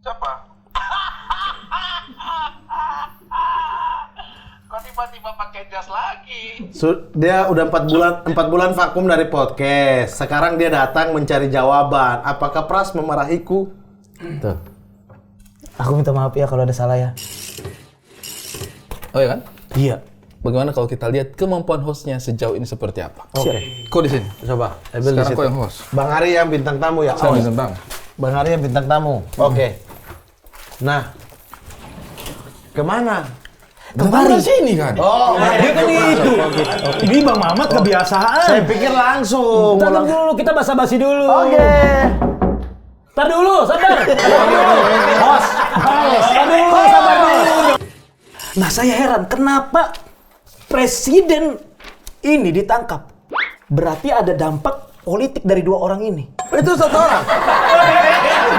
Siapa? Kok tiba-tiba pakai jas lagi? Dia udah 4 bulan vakum dari podcast. Sekarang dia datang mencari jawaban. Apakah Pras memarahiku? Tuh. Aku minta maaf ya kalau ada salah ya. Oh ya kan? Iya. Bagaimana kalau kita lihat kemampuan hostnya sejauh ini seperti apa? Oke. Kok di sini? Coba. Sekarang kau yang host. Bang Ari yang bintang tamu ya. Saya bintang tamu. Bang Ari yang bintang tamu. Oke. Nah. Kemana? Kemarin sini kan? Oh, Dia kan itu. Ini Bang Mamat kebiasaan. saya pikir langsung. Ntar dulu, kita basa-basi dulu. Oke. Ntar dulu, sabar. Host. Sabar dulu. Nah, saya heran kenapa presiden ini ditangkap. Berarti ada dampak politik dari 2 orang ini. Itu satu orang.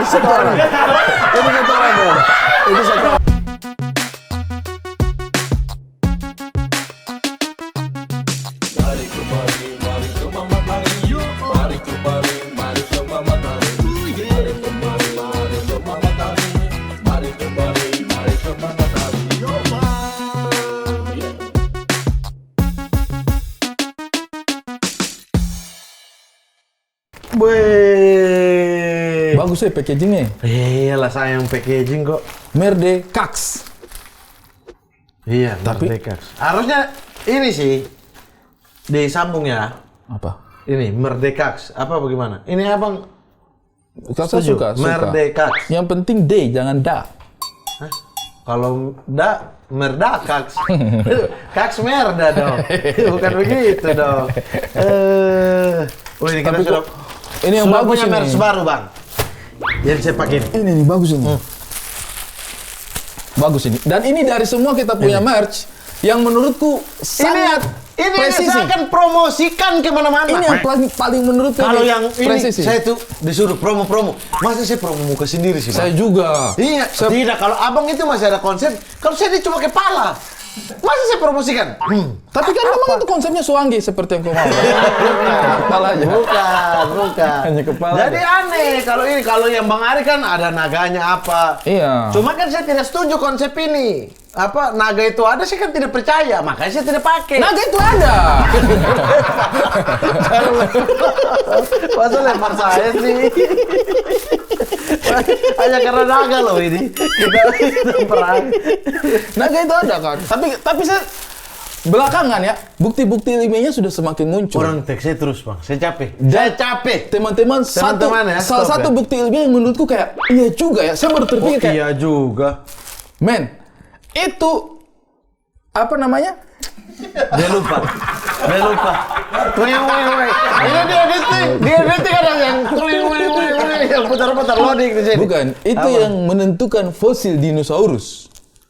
Itu satu orang. Itu satu orang. Itu satu orang. Wih. Bagus ya packagingnya. Iyalah sayang packaging kok. Merde Kax. Iya, Tapi- Merdeka. Harusnya ini sih disambung ya. Apa? Ini Merdeka. Apa bagaimana? Ini abang Saya suka. Merdeka. Yang penting D, jangan da. Hah? Kalau Merdaka. Kaks merda dong. Bukan begitu dong. Ini kita Tapi sudah kok- ini yang sudah bagus punya ini. merch baru, Bang. Yang saya pakai. Ini nih, bagus ini. Bagus ini. Dan ini dari semua kita punya merch yang menurutku sangat Ini presisi. saya akan promosikan kemana-mana. Ini yang paling menurutku Kalau ini yang ini presisi. saya tuh disuruh promo-promo. Masa saya promo muka sendiri sih, Bang? Saya juga. Iya, tidak. Kalau abang itu masih ada konsep. Kalau saya ini cuma kepala. Masa saya promosikan? Tapi kan memang itu konsepnya Suwangi seperti yang kau mau. Kepala aja. Bukan. Hanya kepala Jadi aneh kalau yang Bang Ari kan ada naganya apa. Iya. Cuma kan saya tidak setuju konsep ini. Apa naga itu ada, saya kan tidak percaya, makanya saya tidak pakai. Naga itu ada. Masa lempar saya sih? Hanya karena naga loh ini. Kita perang. Naga itu ada kan. Tapi saya belakangan ya, bukti-bukti ilmiahnya sudah semakin muncul. Orang teks saya terus, Bang. Saya capek. Saya capek. Teman-teman, Teman-teman ya, salah stop satu ya. bukti ilmiah yang menurutku kayak iya juga ya. Saya baru terpikir kayak, Iya juga. men, itu apa namanya? Dia lupa. Weng. Ini dia detik ada yang weng yang putar-putar loading di sini. Bukan, itu Apa? yang menentukan fosil dinosaurus.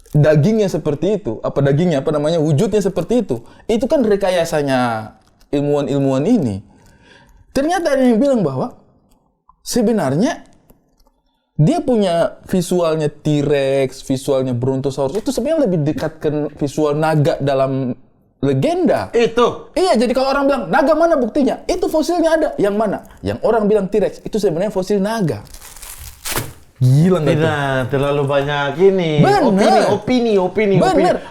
Dagingnya seperti itu, wujudnya seperti itu. Itu kan rekayasanya ilmuwan-ilmuwan ini. Ternyata ada yang bilang bahwa sebenarnya dia punya visualnya T-Rex, visualnya Brontosaurus. Itu sebenarnya lebih dekat ke visual naga dalam legenda. Itu. Iya, jadi kalau orang bilang, naga mana buktinya? Itu fosilnya ada. Yang mana? Yang orang bilang T-Rex, itu sebenarnya fosil naga. Gila nggak tuh? Tidak, terlalu banyak ini. Bener.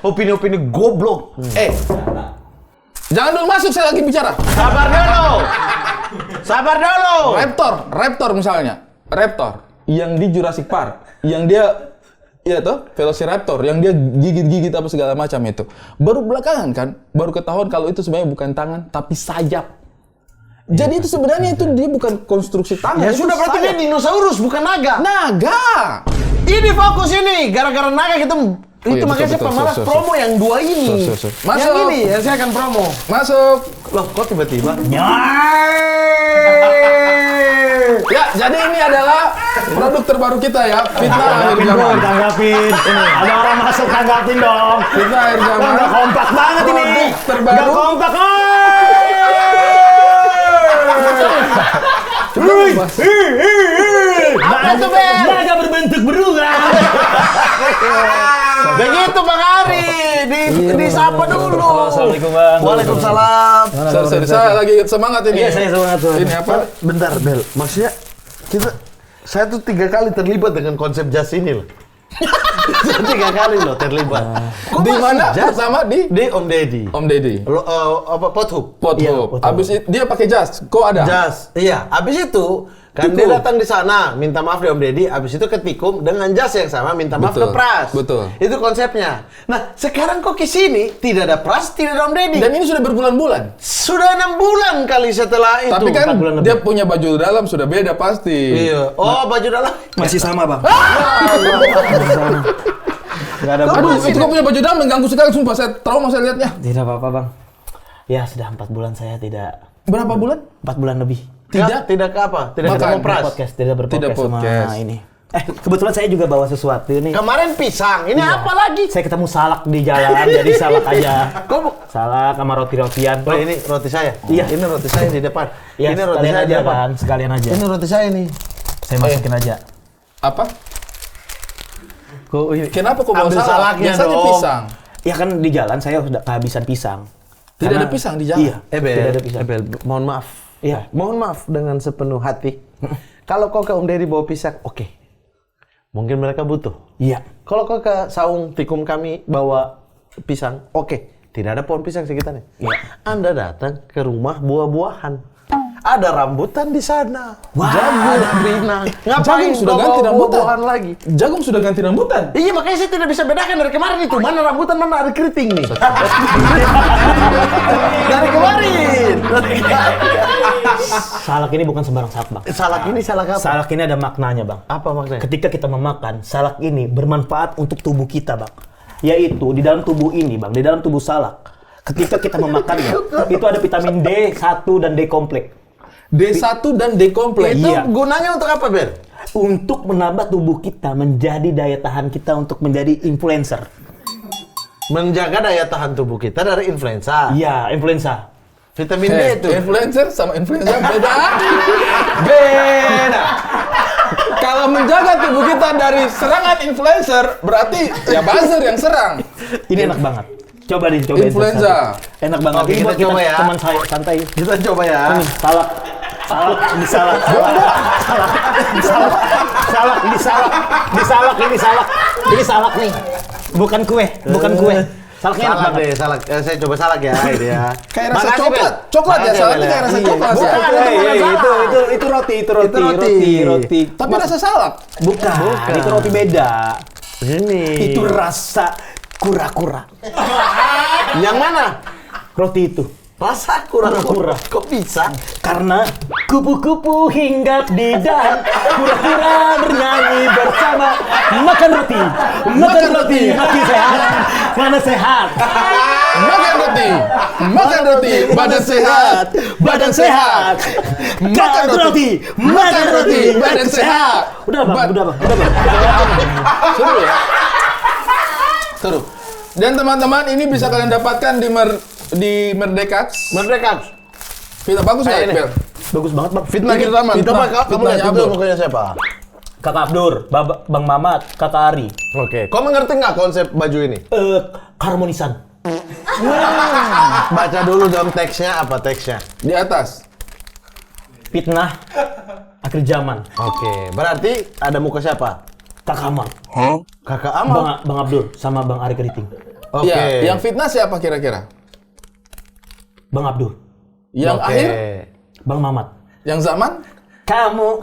Opini goblok. Jangan dulu masuk, saya lagi bicara. Sabar dulu. Raptor misalnya. Raptor yang di Jurassic Park, yang dia iya toh, Velociraptor yang dia gigit-gigit apa segala macam itu. Baru belakangan kan, baru ketahuan kalau itu sebenarnya bukan tangan tapi sayap. Jadi itu sebenarnya itu dia bukan konstruksi tangan. Ya itu sudah berarti dia sayap. dinosaurus bukan naga. Naga. Ini fokus ini gara-gara naga kita itu iya, makanya saya betul, pemalas betul, promo yang 2 ini. Sur. Yang Masuk. ini yang saya akan promo. Masuk. Loh, kok tiba-tiba? Ya, jadi ini adalah produk terbaru kita ya. Fitnah akhir zaman. Tanggapin. Ada orang masuk, tanggapin dong. Fitnah akhir zaman. Udah kompak banget ini. Produk terbaru. Udah kompak. Apa tuh, Ben? Naga berbentuk berulang. Begitu Bang Ari, disapa dulu. Assalamualaikum, Bang. Waalaikumsalam. Saya lagi semangat ini. Iya, saya semangat tuh. Ini apa? Bentar, Bel. Maksudnya kita Saya tuh 3 kali terlibat dengan konsep jas ini loh. Saya 3 kali loh terlibat. Kok Di masih mana? jas? Pertama di Om Deddy. Om Deddy. Pothub. Pothub. Abis itu dia pakai jas. Kok ada? Jas. Iya, habis itu kan Tikum. dia datang di sana minta maaf di Om Deddy, habis itu ke Tikum dengan jas yang sama minta maaf Betul. ke Pras. Betul. Itu konsepnya. Nah, sekarang kok ke sini tidak ada Pras, tidak ada Om Deddy. Dan ini sudah berbulan-bulan. Sudah 6 bulan kali setelah itu. Tapi kan 4 bulan dia punya baju dalam sudah beda pasti. Iya. Oh, baju dalam. Masih sama, Bang. Nggak ada Aduh, itu kok punya baju dalam mengganggu sekali, sumpah saya trauma saya lihatnya. Tidak apa-apa, Bang. Ya, sudah 4 bulan saya tidak... Berapa bulan? 4 bulan lebih. Tidak ke apa? Tidak Makan. ketemu Pras. Podcast, tidak berpodcast Tidak sama podcast. ini. Kebetulan saya juga bawa sesuatu nih. Kemarin pisang, ini Iya. apa lagi? Saya ketemu salak di jalan, jadi salak aja. Kok Salak sama roti-rotian. Oh, ini roti saya. Iya. Ini roti saya di depan. Ya, ini roti sekalian saya di aja depan. kan, sekalian aja. Ini roti saya nih. Saya masukin aja. Apa? Kok ini? Kenapa kok bawa Ambil salak? salaknya Biasanya dong. pisang. Ya kan di jalan saya sudah kehabisan pisang. Tidak Karena- ada pisang di jalan? Iya, Ebel, tidak ada pisang. Ebel, mohon maaf. Iya. Mohon maaf dengan sepenuh hati. Kalau kau ke Om Deddy bawa pisang, oke. Mungkin mereka butuh. Iya. Kalau kau ke saung Tikum kami bawa pisang, oke. Tidak ada pohon pisang sekitarnya. Iya. Anda datang ke rumah buah-buahan. Ada rambutan di sana. Wah, Jagung, Rina. Ngapain Jagung sudah kau ganti bawa rambutan. buah-buahan lagi? Jagung sudah ganti rambutan. Iya, makanya saya tidak bisa bedakan dari kemarin itu. Mana rambutan, mana ada keriting nih. Dari kemarin. Salak ini bukan sembarang salak, Bang. Salak ini salak apa? Salak ini ada maknanya, Bang. Apa maknanya? Ketika kita memakan, salak ini bermanfaat untuk tubuh kita, Bang. Yaitu di dalam tubuh ini, Bang, di dalam tubuh salak. Ketika kita memakannya, itu ada vitamin D1 dan D kompleks. D1 dan D kompleks. Itu Iya. gunanya untuk apa, Ber? Untuk menambah tubuh kita menjadi daya tahan kita untuk menjadi influencer. Menjaga daya tahan tubuh kita dari influenza. Iya, influenza. Vitamin D itu. Influencer sama influencer beda. Beda. Kalau menjaga tubuh kita dari serangan influencer, berarti ya buzzer yang serang. Ini enak banget. Coba deh, coba Influenza. Enak banget. Oke, Ini kita buat kita coba ya. teman saya santai. Kita coba ya. Ini salak. Salak, ini salak. Salak, salak, ini salak. Ini salak, ini salak. Ini salak nih. Bukan kue, bukan kue. Salaknya enak Salak banget. deh, salak. Saya coba salak ya, ini ya. Kayak rasa Makasih, coklat. Bel. Coklat ya, Makasih, salaknya Bel, kayak rasa Iya. coklat ya. Bukan, Bukan, itu roti, itu roti, Itu roti. roti. Tapi rasa salak. Bukan, Bukan. itu roti beda. Ini. Itu rasa kura-kura. Yang mana? Roti itu. Rasa kura-kura. Kura-kura. Kok bisa? Karena kupu-kupu hinggap di dahan, kura-kura bernyanyi bersama. Makan roti, makin sehat, mana sehat. Makan roti, badan sehat, badan sehat. Makan roti, badan sehat. Udah bang. Seru ya? Seru. Dan teman-teman ini bisa kalian dapatkan di Merdekax. Merdeka. Kita bagus Kayak ya, ini. Bel? Bagus banget bang. Fitnah kita aman. Coba kamu lihat itu Abdul. mukanya siapa? Kakak Abdur, Bang Mamat, Kakak Ari. Oke. Kau mengerti nggak konsep baju ini? Harmonisan. Baca dulu dalam teksnya, apa teksnya? Di atas. Fitnah akhir zaman. Oke. Berarti ada muka siapa? Kakak Amal, Kakak Amal. Bang Abdur, sama Bang Ari Keriting. Oke. Ya, yang fitnah siapa kira-kira? Bang Abdur, Yang Oke. akhir? Bang Mamat. Yang zaman? Kamu.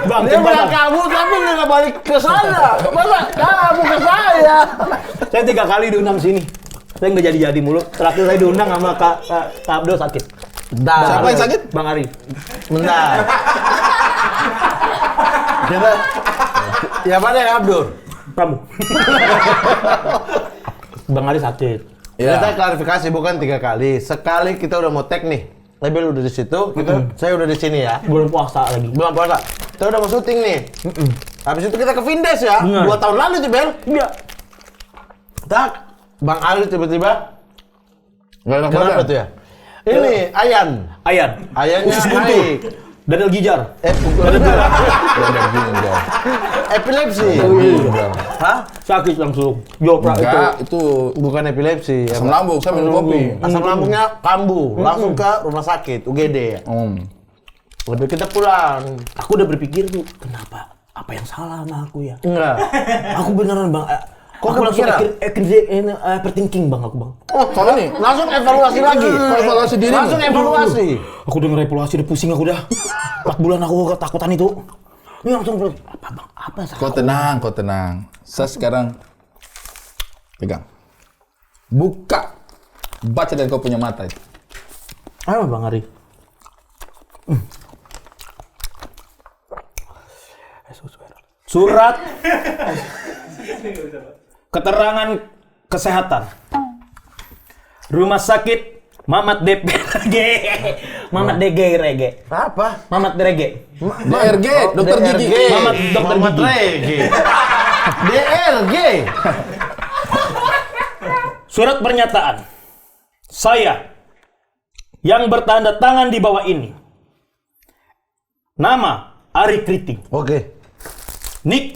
Bang, Dia bilang kamu tapi nggak balik ke sana. Masa kamu ke saya? saya 3 kali diundang sini. Saya nggak jadi mulu. Terakhir saya diundang sama Kak Abdul sakit. Bentar. Siapa yang sakit? Bang Ari. Bentar. Kita. Ya mana yang Abdur? Kamu. Bang Ari sakit. Ya. Kita klarifikasi bukan 3 kali. Sekali kita udah mau tag nih. Label udah di situ, saya udah di sini ya. Belum puasa lagi. Belum puasa. Kita udah mau syuting nih. Habis itu kita ke Vindes ya. Benar. 2 tahun lalu tuh, Bel. Iya. Tak. Bang Ali tiba-tiba. Nggak enak Kenapa badan. tuh ya? Ini Ayan. Ayan. Ayannya Usus buntu. naik. Daniel Gijar. Epilepsi. Hah? Sakit langsung. Joprak itu. Enggak, itu Bukan epilepsi. asam lambung, saya minum kopi. Asam lambungnya kambuh, langsung ke rumah sakit, UGD ya. Lebih kita pulang. Aku udah berpikir tuh, kenapa? Apa yang salah sama aku ya? Enggak. Aku beneran bang. Kok Aku langsung kepikiran? overthinking bang aku bang. Oh, Soalnya nih, langsung evaluasi lagi. evaluasi diri. Langsung evaluasi. Aku udah ngerevaluasi, udah pusing aku dah. 4 bulan aku ketakutan itu. Ini langsung apa bang? Apa salah? Kau tenang. Saya sekarang pegang. Buka. Baca dari kau punya mata itu. Apa bang Ari? Surat keterangan kesehatan Rumah Sakit Mamat DPRG. Mamat DGRG. Apa? Mamat DRG. DRG, dokter gigi. Mamat dokter Mamat gigi. Regi. DRG. Surat pernyataan. Saya yang bertanda tangan di bawah ini. Nama Ari Kriting. Oke. Nick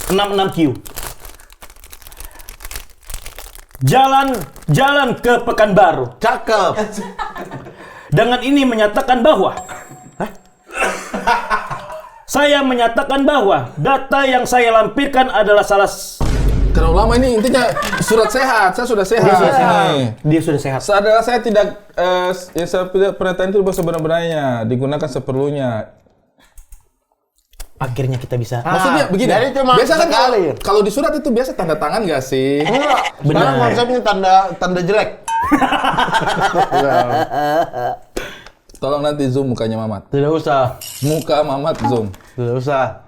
66Q. Jalan ke Pekanbaru. Cakep. Dengan ini menyatakan bahwa saya menyatakan bahwa data yang saya lampirkan adalah salah. Terlalu lama ini intinya surat sehat. Saya sudah sehat. Ini. Dia sudah sehat. Adalah saya tidak pernyataan itu sebenarnya digunakan seperlunya. Akhirnya kita bisa. Maksudnya begini. jadi cuma Biasa kan sekali. kalau di surat itu biasa tanda tangan nggak sih? Enggak. Benar. Sekarang konsepnya tanda jelek. Tolong nanti zoom mukanya Mamat. Tidak usah. Muka Mamat zoom. Tidak usah.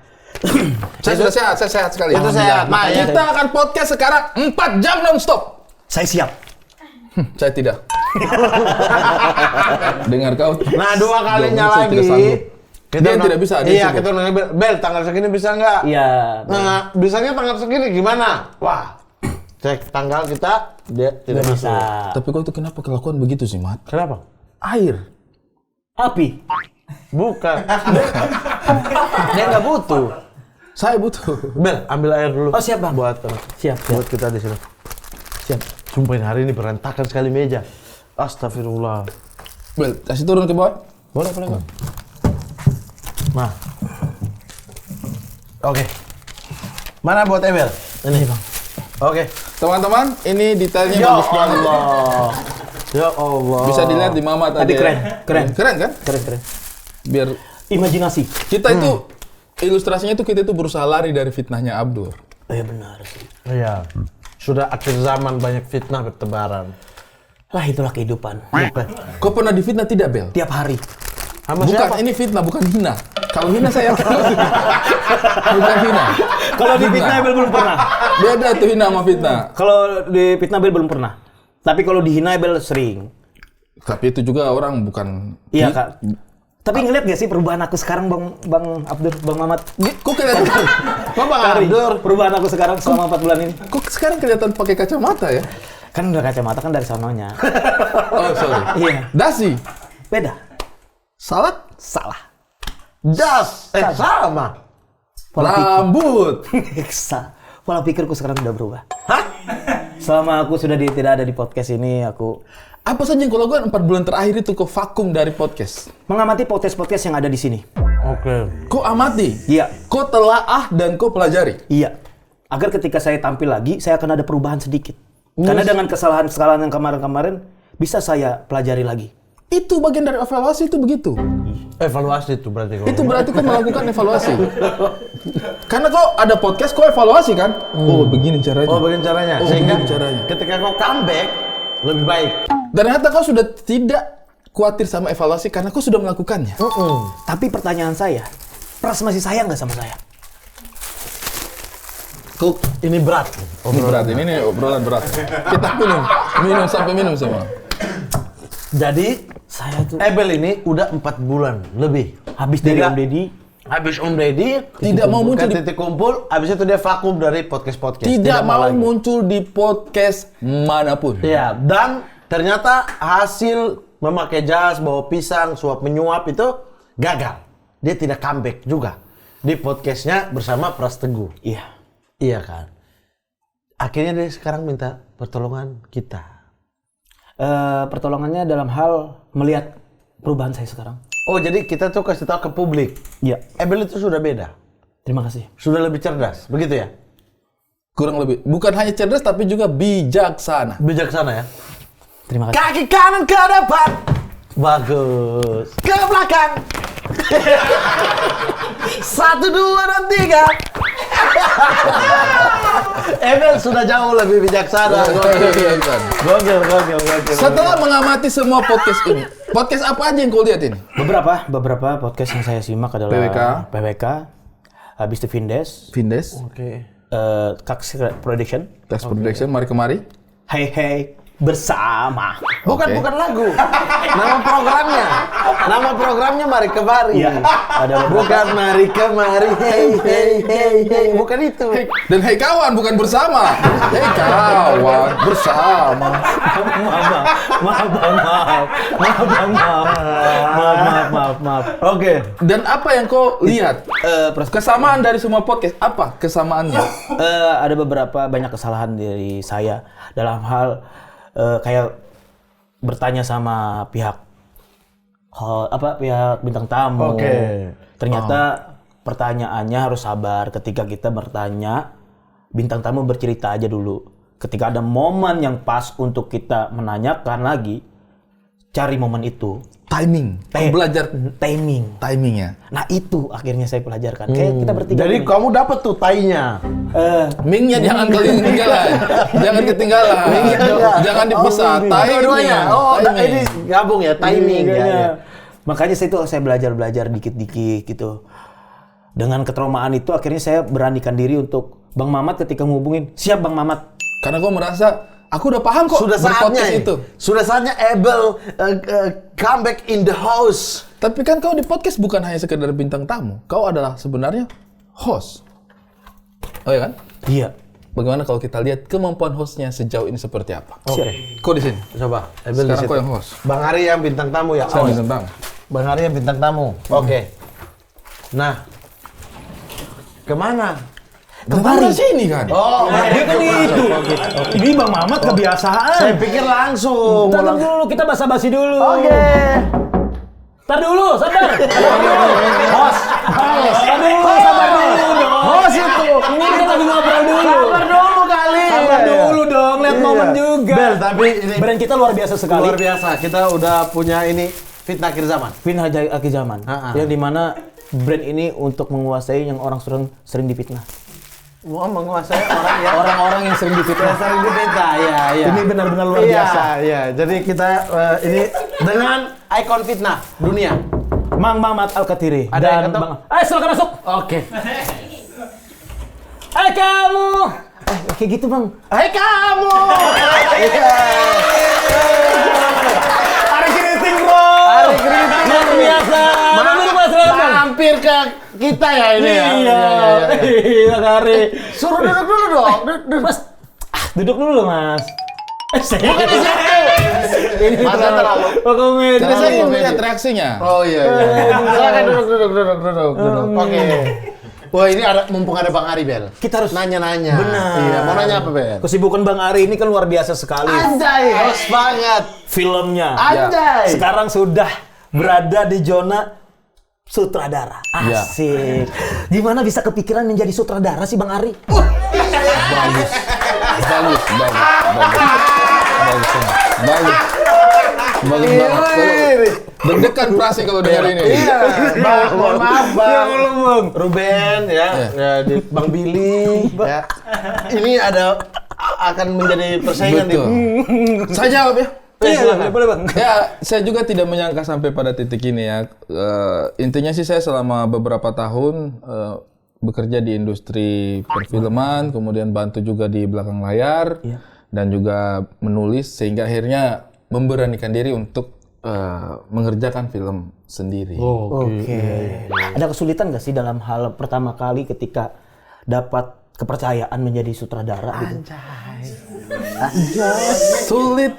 Saya sudah sehat, saya sehat sekali. Itu sehat. Nah, ya. Kita akan podcast sekarang 4 jam non-stop. Saya siap. Saya tidak. Dengar kau. Nah, 2 kalinya Saya tidak lagi. sanggup. Dia tidak bisa, dia Iya, sibuk. kita nanya Bel, tanggal segini bisa nggak? Iya. Nah, bisanya tanggal segini gimana? Wah, cek tanggal kita, dia tidak Nggak bisa. bisa. Tapi kau itu kenapa kelakuan begitu sih, Mat? Kenapa? Air. Api. Bukan. Dia nggak butuh. Saya butuh. Bel, ambil air dulu. Oh, siap, Bang. Buat Siap. buat kita di sini. Siap. Sumpahin hari ini berantakan sekali meja. Astagfirullah. Bel, kasih turun ke bawah. Boleh. Nah. Oke. Mana buat Bel? Ini, Bang. Oke. Teman-teman, ini detailnya Ya bagus banget. Allah. Ya Allah. Bisa dilihat di Mamat Tadi ada. keren. Keren kan? Keren. Biar Imajinasi. kita itu ilustrasinya itu kita itu berusaha lari dari fitnahnya Abdur. Iya benar sih. Iya. Sudah akhir zaman banyak fitnah bertebaran. Lah itulah kehidupan. Bukan. Kau pernah difitnah tidak, Bel? Tiap hari. Sama Bukan, siapa? ini fitnah, bukan hina. Kalau hina saya bukan hina. Kalau di fitnah Bel belum pernah. Beda tuh hina sama fitnah. Kalau di fitnah Bel belum pernah. Tapi kalau dihina Bel sering. Tapi itu juga orang bukan. Iya Kak. Tapi ngeliat gak sih perubahan aku sekarang Bang Abdur, Bang Mamat? Kok kelihatan? Kok Bang Kari, Abdur? perubahan aku sekarang selama 4 bulan ini. Kok sekarang kelihatan pakai kacamata ya? Kan udah kacamata kan dari sononya. Oh sorry. Iya. Dasi. Beda. Salah? Salah. Das. Sama. Rambut. Pola pikirku sekarang udah berubah. Hah? Selama aku sudah tidak ada di podcast ini, aku Apa saja yang kau lakukan 4 bulan terakhir itu kau vakum dari podcast? mengamati podcast-podcast yang ada di sini. Oke. Kau amati. Iya. Kau telaah dan kau pelajari. Iya. Agar ketika saya tampil lagi, saya akan ada perubahan sedikit. Karena dengan kesalahan-kesalahan yang kemarin-kemarin, bisa saya pelajari lagi. Itu bagian dari evaluasi itu begitu. Evaluasi itu berarti. Itu berarti kau melakukan evaluasi. Karena kau ada podcast, kau evaluasi kan? Oh begini caranya. Oh, bagian caranya. Oh, Sehingga begini caranya. ketika kau comeback lebih baik. Ternyata kau sudah tidak khawatir sama evaluasi karena kau sudah melakukannya. Tapi pertanyaan saya, Pras masih sayang nggak sama saya? Kau ini berat. Ini berat, ini obrolan berat. Kita minum sampai minum semua. Jadi Saya tuh Ebel ini udah 4 bulan lebih. habis dari Om Deddy. Habis Om Deddy Tidak mau muncul di- titik kumpul, habis itu dia vakum dari podcast-podcast. Tidak mau lagi. muncul di podcast manapun. Iya, dan ternyata hasil memakai jas, bawa pisang, suap menyuap itu gagal. Dia tidak comeback juga di podcastnya bersama Pras Teguh. Iya. Iya kan. Akhirnya dia sekarang minta pertolongan kita. Pertolongannya dalam hal melihat perubahan saya sekarang. Oh, jadi kita tuh kasih tahu ke publik. Iya. Ebel itu sudah beda. Terima kasih. Sudah lebih cerdas, begitu ya? Kurang lebih. Bukan hanya cerdas tapi juga bijaksana. Bijaksana ya. Terima kasih. Kaki kanan ke depan. Bagus. Ke belakang. 1, 2, dan 3. Ebel sudah jauh lebih bijaksana. Gokil. Setelah mengamati semua podcast ini, podcast apa aja yang kau lihat ini? Beberapa podcast yang saya simak adalah PWK, habis itu Vindes, Oke. Kax Production, Tes Production, mari kemari. Hey bersama. Bukan lagu. Nama programnya Mari Kemari. Iya, ada beberapa. Bukan Mari Kemari. Hey. Bukan itu. Dan hey kawan, bukan bersama. Hey kawan, bersama. Maaf. Oke. Dan apa yang kau lihat? Kesamaan dari semua podcast, apa kesamaannya? Ada banyak kesalahan dari saya dalam hal kayak bertanya sama pihak bintang tamu. Oke. Ternyata pertanyaannya harus sabar. Ketika kita bertanya, bintang tamu bercerita aja dulu. Ketika ada momen yang pas untuk kita menanyakan lagi, cari momen itu. Timing. Belajar timingnya. Nah itu akhirnya saya pelajarkan. Kayak kita bertiga. Jadi ini. kamu dapat tuh tainya. Mingnya jangan ketinggalan. Jangan ketinggalan. Jangan dipesat. Dua-duanya. Oh, timing. ini gabung ya, timing Iya. ya. Makanya saya belajar dikit-dikit gitu. Dengan ketraumaan itu akhirnya saya beranikan diri untuk Bang Mamat ketika ngehubungin, siap Bang Mamat. Karena kau merasa aku udah paham kok Sudah saatnya berpodcast itu. Sudah saatnya Ebel comeback in the house. Tapi kan kau di podcast bukan hanya sekedar bintang tamu. Kau adalah sebenarnya host. Oh ya kan? Iya. Bagaimana kalau kita lihat kemampuan hostnya sejauh ini seperti apa? Oke. Kau di sini. Coba, Ebel di Sekarang situ. kau yang host. Bang Ari yang bintang tamu ya. Saya bintang tamu. Bang Ari yang bintang tamu. Oke. Nah, kemana? Kemarin sini kan? Oh, Dia kan itu. Ini Bang Mamat kebiasaan. saya pikir langsung. Ntar dulu, kita basa-basi dulu. Oke. Ntar dulu, sabar. Host. Sabar dulu dong. Host itu. Ini kita lagi ngobrol dulu. Sabar dulu kali. Sabar dulu dong, lihat momen juga. Bel, tapi ini Brand kita luar biasa sekali. luar biasa. Kita udah punya ini fitnah akhir zaman. Fitnah akhir zaman. Ha-ha. Yang dimana brand ini untuk menguasai yang orang sering difitnah. Mau menguasai orang ya. Orang-orang yang sering difitnah. Sering difitnah, iya. Ini benar-benar luar biasa. Iya. Jadi kita ini dengan ikon fitnah dunia. Mang Mamat Al-Katiri. Ada yang dan ketok? Bang. Silakan masuk. Oke. Kamu. Kayak gitu Bang. Hai kamu. Hari Keriting bro. Hari Keriting. Luar biasa. Mampir ke kita ya ini ya. Iya Kari. Suruh duduk dulu dong. Mas. Duduk dulu Mas. Bukan di situ. Ini Masa terlalu. komedi. Karena saya ingin melihat reaksinya. Oh iya. Silakan duduk. Oke. Wah ini ada mumpung ada Bang Ari Bel. Kita harus nanya-nanya. Benar. Iya, mau nanya apa Bel? Kesibukan Bang Ari ini kan luar biasa sekali. Anjay, host banget. Filmnya. Anjay. Sekarang sudah berada di zona sutradara. Ya. Asik. Gimana bisa kepikiran menjadi sutradara sih Bang Ari? Bagus. Bagus banget. Deg-degan Prasi kalau dengar ini. Iya. Bang, mohon maaf Bang. Bang. Ruben ya, Bang Billy ya. Ini akan menjadi persaingan Betul. di. Saya jawab ya. Iya, boleh Bang. Ya, saya juga tidak menyangka sampai pada titik ini ya. Intinya sih saya selama beberapa tahun bekerja di industri perfilman, kemudian bantu juga di belakang layar, dan juga menulis sehingga akhirnya memberanikan diri untuk mengerjakan film sendiri. Oke. Ada kesulitan nggak sih dalam hal pertama kali ketika dapat kepercayaan menjadi sutradara gitu? Sulit,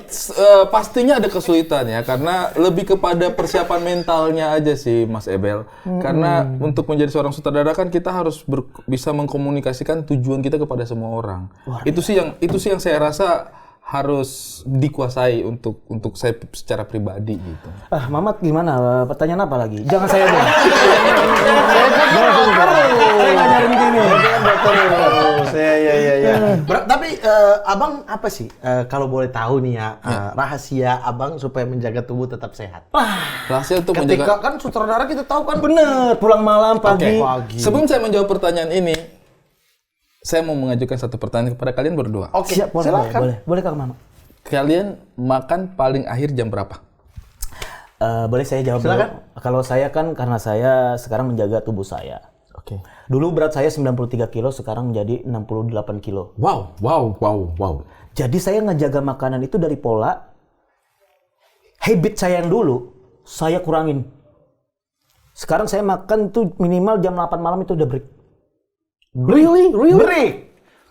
pastinya ada kesulitan ya, karena lebih kepada persiapan mentalnya aja sih, Mas Ebel. Karena untuk menjadi seorang sutradara kan kita harus bisa mengkomunikasikan tujuan kita kepada semua orang. Itu sih yang saya rasa harus dikuasai untuk saya secara pribadi gitu. Mamat gimana? Pertanyaan apa lagi? Jangan saya dong. Tapi abang apa sih kalau boleh tahu nih ya, rahasia abang supaya menjaga tubuh tetap sehat? Rahasia untuk Ketika menjaga. kan sutradara kita tahu kan Bener, pulang malam, pagi. Sebelum saya menjawab pertanyaan ini, saya mau mengajukan satu pertanyaan kepada kalian berdua. Oke, Siap, boleh, silakan. boleh Kang Mamat. Kalian makan paling akhir jam berapa? Boleh saya jawab Silakan. dulu? Kalau saya kan karena saya sekarang menjaga tubuh saya. Oke. Dulu berat saya 93 kilo, sekarang menjadi 68 kilo. Wow. Jadi saya ngejaga makanan itu dari pola habit saya yang dulu, saya kurangin. Sekarang saya makan tuh minimal jam 8 malam itu udah break. Really? Break.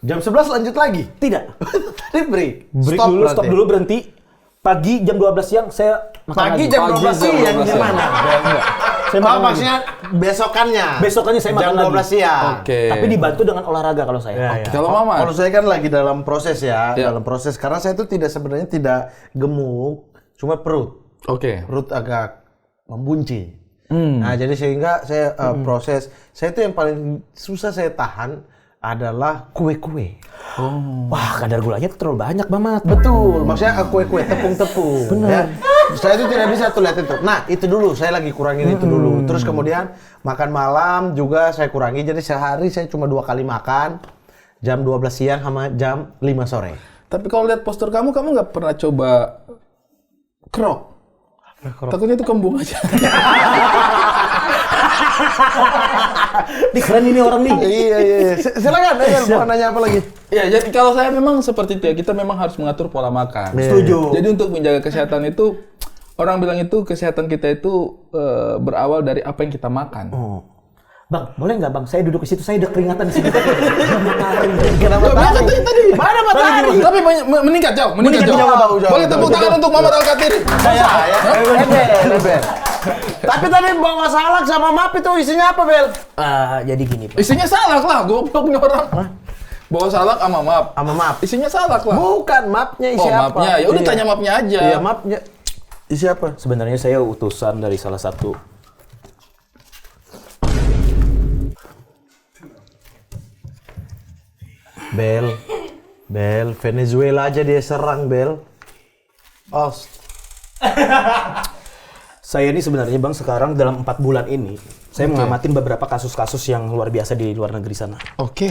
Jam 11 lanjut lagi? Tidak. Tadi break. Stop dulu, berhenti. Pagi jam 12 siang saya makan Pagi lagi. jam 12 siang gimana? Saya makan lagi. Maksudnya besokannya? Besokannya saya makan jam 12 lagi. siang. Oke. Tapi dibantu dengan olahraga kalau saya. Kalau Mama? Kalau saya kan lagi dalam proses ya, Ya. dalam proses. Karena saya itu sebenarnya tidak gemuk, cuma perut. Oke. Perut agak membunci. Nah, jadi sehingga saya proses. Saya itu yang paling susah saya tahan adalah kue-kue. Wah, kadar gulanya terlalu banyak banget. Betul, maksudnya kue-kue, tepung-tepung. Benar. Ya. Saya itu tidak bisa tuh lihat itu. Nah, itu dulu, saya lagi kurangin itu dulu. Terus kemudian makan malam juga saya kurangi. Jadi sehari saya cuma 2 kali makan. Jam 12 siang sama jam 5 sore. Tapi kalau lihat postur kamu nggak pernah coba krok? Takutnya itu kembung aja. Nih keren ini orang nih. Iya. Silakan, mau nanya apa lagi? Ya, jadi kalau saya memang seperti itu ya, kita memang harus mengatur pola makan. Setuju. Jadi untuk menjaga kesehatan itu, orang bilang itu kesehatan kita itu berawal dari apa yang kita makan. Bang, boleh nggak bang? Saya duduk di situ, saya udah keringatan di situ. Kenapa tadi? Mana matahari? Tapi meningkat jauh. jauh. Boleh tepuk tangan untuk Muhammad Al-Katiri. Saya. Tapi tadi bawa salak sama map itu isinya apa, Bel? Jadi gini, Pak. Isinya salak lah, goblok nih orang. Bawa salak sama map. Sama map. Isinya salak lah. Bukan, mapnya isi apa? Mapnya. Ya udah tanya mapnya aja. Iya, mapnya. Isi apa? Sebenarnya saya utusan dari salah satu Bel, Venezuela aja dia serang, Bel. Saya ini sebenarnya bang sekarang dalam 4 bulan ini saya mengamatin beberapa kasus-kasus yang luar biasa di luar negeri sana. Oke.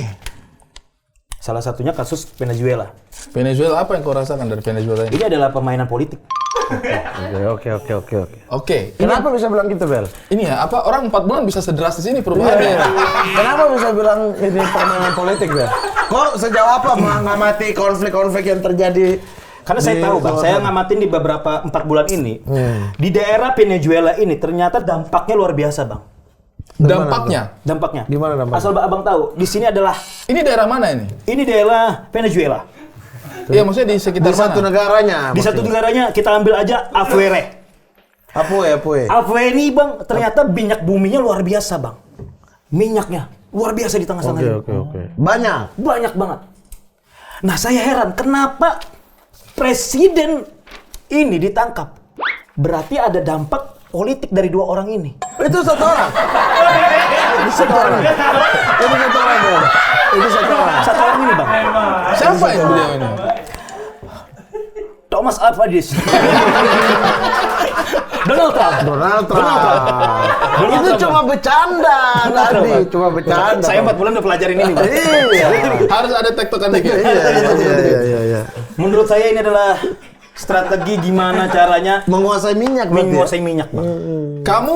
Salah satunya kasus Venezuela. Venezuela, apa yang kau rasakan dari Venezuela ini? Ini adalah permainan politik. Oke. Kenapa bisa bilang gitu, Bel? Ini ya, apa orang 4 bulan bisa sederastis ini perubahannya? Kenapa bisa bilang ini permainan politik, Bel? Kok sejauh apa mengamati konflik-konflik yang terjadi? Karena saya tahu bang, saya ngamatin di beberapa 4 bulan ini di daerah Venezuela ini ternyata dampaknya luar biasa bang. Dampaknya? Gimana dampaknya? Asal abang tahu, di sini adalah. Ini daerah mana ini? Ini daerah Venezuela. Iya, maksudnya di sekitar Di satu negaranya. Di satu negaranya kita ambil aja Afuere. Apuwe. Afuere ini bang, ternyata minyak buminya luar biasa bang. Minyaknya luar biasa di tengah sana. Oke. Banyak banget. Nah saya heran kenapa presiden ini ditangkap. Berarti ada dampak politik dari 2 orang ini. Itu satu orang. Itu satu orang. Satu orang ini bang. Siapa yang beliau ini? Thomas Alvarez. Donald Trump. Itu cuma bercanda tadi, cuma bercanda. Saya 4 bulan udah pelajarin ini bang. Iya. Harus ada tektokan dikit. Iya. Menurut saya ini adalah strategi gimana caranya Menguasai minyak. bang. Kamu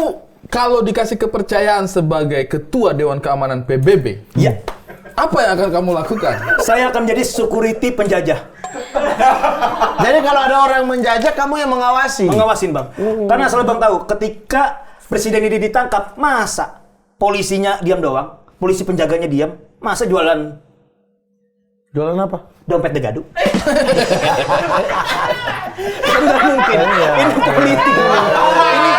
kalau dikasih kepercayaan sebagai ketua Dewan Keamanan PBB, Iya. apa yang akan kamu lakukan? Saya akan jadi security penjajah. Jadi kalau ada orang menjajah, kamu yang mengawasi. Mengawasin bang. Karena asal bang tahu, ketika presiden ini ditangkap, masa polisinya diam doang, polisi penjaganya diam, masa jualan Jualan apa? Dompet degadu. Kan nggak mungkin. Ini politik. Ini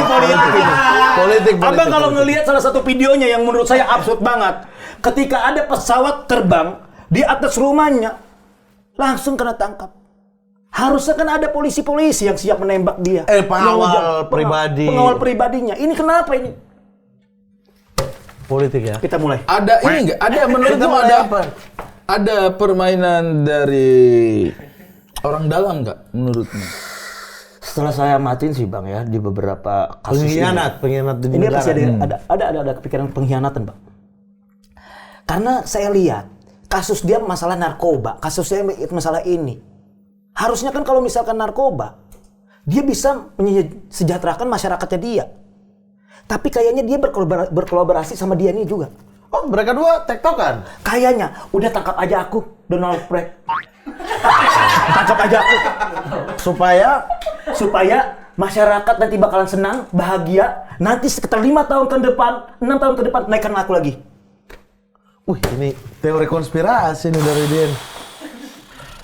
politik. Politik. Abang kalau ngelihat salah satu videonya yang menurut saya absurd banget. Ketika ada pesawat terbang di atas rumahnya, langsung kena tangkap. Harusnya kan ada polisi-polisi yang siap menembak dia. Pengawal pribadi. Pengawal pribadinya. Ini kenapa ini? Politik ya. Kita mulai. Ada ini enggak? Ada menurutmu ada apa? Ada permainan dari orang dalam enggak menurutmu? Setelah saya amatin sih Bang ya di beberapa kasus Pengkhianat di ini negara. pasti ada kepikiran pengkhianatan, Bang. Karena saya lihat kasus dia masalah narkoba, kasusnya masalah ini. Harusnya kan kalau misalkan narkoba, dia bisa mensejahterakan masyarakatnya dia. Tapi kayaknya dia berkolaborasi sama dia ini juga. Oh, mereka dua tektokan. Kayaknya udah tangkap aja aku, Donald Trump. Tangkap aja aku. Supaya masyarakat nanti bakalan senang, bahagia. Nanti sekitar 5 tahun ke depan, 6 tahun ke depan naikkan aku lagi. Wih, ini teori konspirasi nih dari Dian.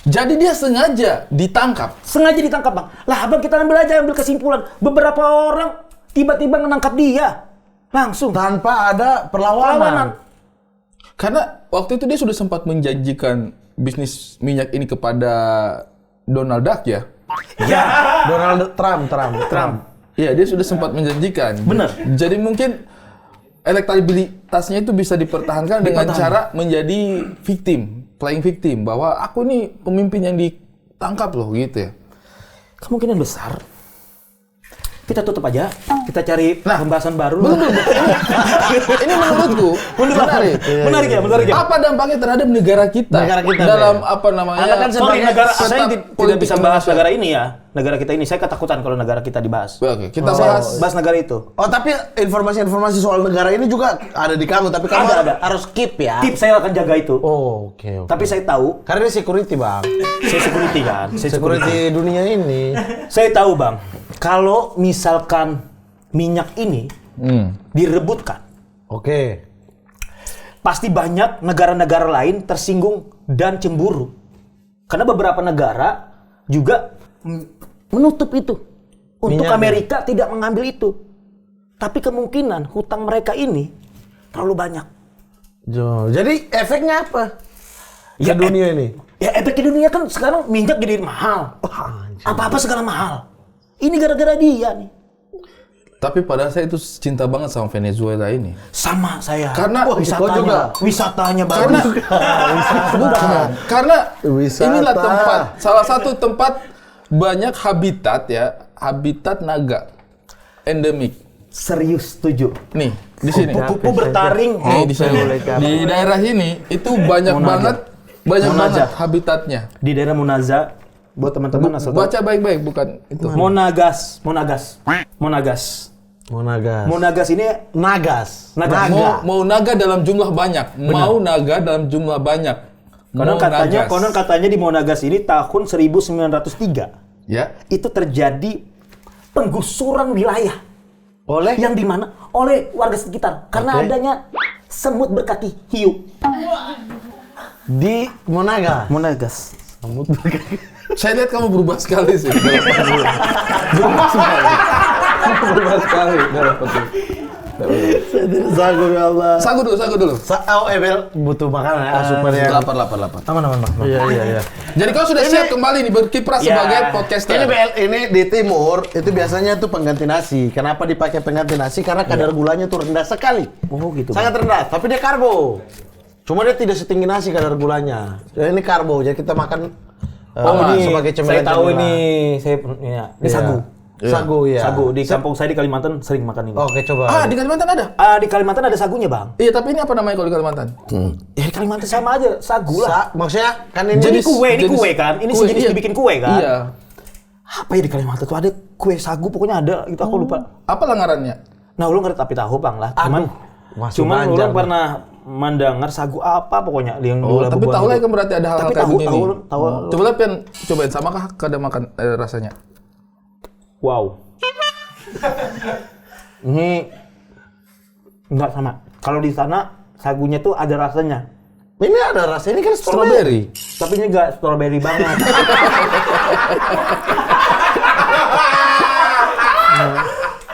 Jadi dia sengaja ditangkap. Sengaja ditangkap, Bang. Lah, Abang kita ambil kesimpulan. Beberapa orang tiba-tiba menangkap dia. Langsung. Tanpa ada perlawanan. Karena waktu itu dia sudah sempat menjanjikan bisnis minyak ini kepada Donald Duck ya. Ya. Donald Trump. Iya, dia sudah sempat menjanjikan. Benar. Jadi mungkin elektabilitasnya itu bisa dipertahankan dengan cara menjadi playing victim, bahwa aku nih pemimpin yang ditangkap loh gitu ya. Kemungkinan besar. Kita tutup aja, kita cari pembahasan baru. Ini menurutku menarik ya. Apa dampaknya terhadap negara kita dalam apa namanya? Anda kan Sorry, negara saya tidak bisa bahas Indonesia. negara ini ya. Negara kita ini, saya ketakutan kalau negara kita dibahas. Oke, kita Bahas bahas. negara itu. Oh, tapi informasi-informasi soal negara ini juga ada di kamu, tapi kamu Ada. harus keep ya. Tip saya akan jaga itu. Oh, oke. Tapi saya tahu, Karena ini security, Bang. saya security kan. Saya Security dunia ini. Saya tahu, Bang. Kalau misalkan minyak ini direbutkan, Oke. pasti banyak negara-negara lain tersinggung dan cemburu. Karena beberapa negara juga menutup itu. Untuk Minyaknya. Amerika tidak mengambil itu. Tapi kemungkinan hutang mereka ini terlalu banyak. Jadi efeknya apa? Ya, Ke dunia ini. Ya efek di dunia kan sekarang minyak jadi mahal. Apa-apa segala mahal. Ini gara-gara dia nih. Tapi pada saya itu cinta banget sama Venezuela ini. Sama saya. Karena wisatanya bagus. Karena Wisata. inilah salah satu tempat banyak habitat naga endemik. Serius setuju. Nih, di sini. Kupu-kupu bertaring. Nih, di sini. Di daerah ini itu banyak banget habitatnya. Di daerah Munaza, buat teman-teman asal tahu. Baca baik-baik, bukan itu. Monagas ini Nagas. Mau naga dalam jumlah banyak. Mau naga dalam jumlah banyak. Konon katanya di Monagas ini tahun 1903 ya, itu terjadi penggusuran wilayah. Oleh Yang dimana? Oleh warga sekitar. Karena adanya semut berkaki hiu. di Monagas. saya lihat kamu berubah sekali sih. Berubah sekali. Zago ya Allah. Sagu dulu. Bel butuh makanan ya supaya Lapar. Aman. Iya. Jadi kau sudah siap kembali nih berkiprah sebagai podcaster. Ini BL ini di timur itu biasanya tuh pengganti nasi. Kenapa dipakai pengganti nasi? Karena kadar gulanya tuh rendah sekali. Oh gitu. Sangat rendah, tapi dia karbo. Cuma dia tidak setinggi nasi kadar gulanya. Jadi ini karbo, jadi kita makan sebagai cemilan. Saya tahu ini ini sagu. Sagu ya. Sagu di kampung saya di Kalimantan sering makan ini. Oke, coba. Di Kalimantan ada? Di Kalimantan ada sagunya, Bang. Iya, tapi ini apa namanya kalau di Kalimantan? Ya di Kalimantan sama aja, sagu lah. Maksudnya kan ini Ini kue kan? Ini sejenis iya. dibikin kue kan? Iya. Apa ya di Kalimantan tuh ada kue sagu pokoknya ada gitu aku lupa. Apa langarannya? Nah, ulun ngerti tapi tahu Bang lah. masuk Cuman panjang. ulun pernah mendengar sagu apa pokoknya yang dulu Tapi tahu lah kan berarti ada hal-hal Tapi kayak tahu, begini. tahu. Coba lah Pian, cobain samakah kada makan rasanya? Wow. Ini enggak sama. Kalau di sana sagunya tuh ada rasanya. Ini ada rasa, ini kan Strawberry. Tapi ini enggak strawberry banget.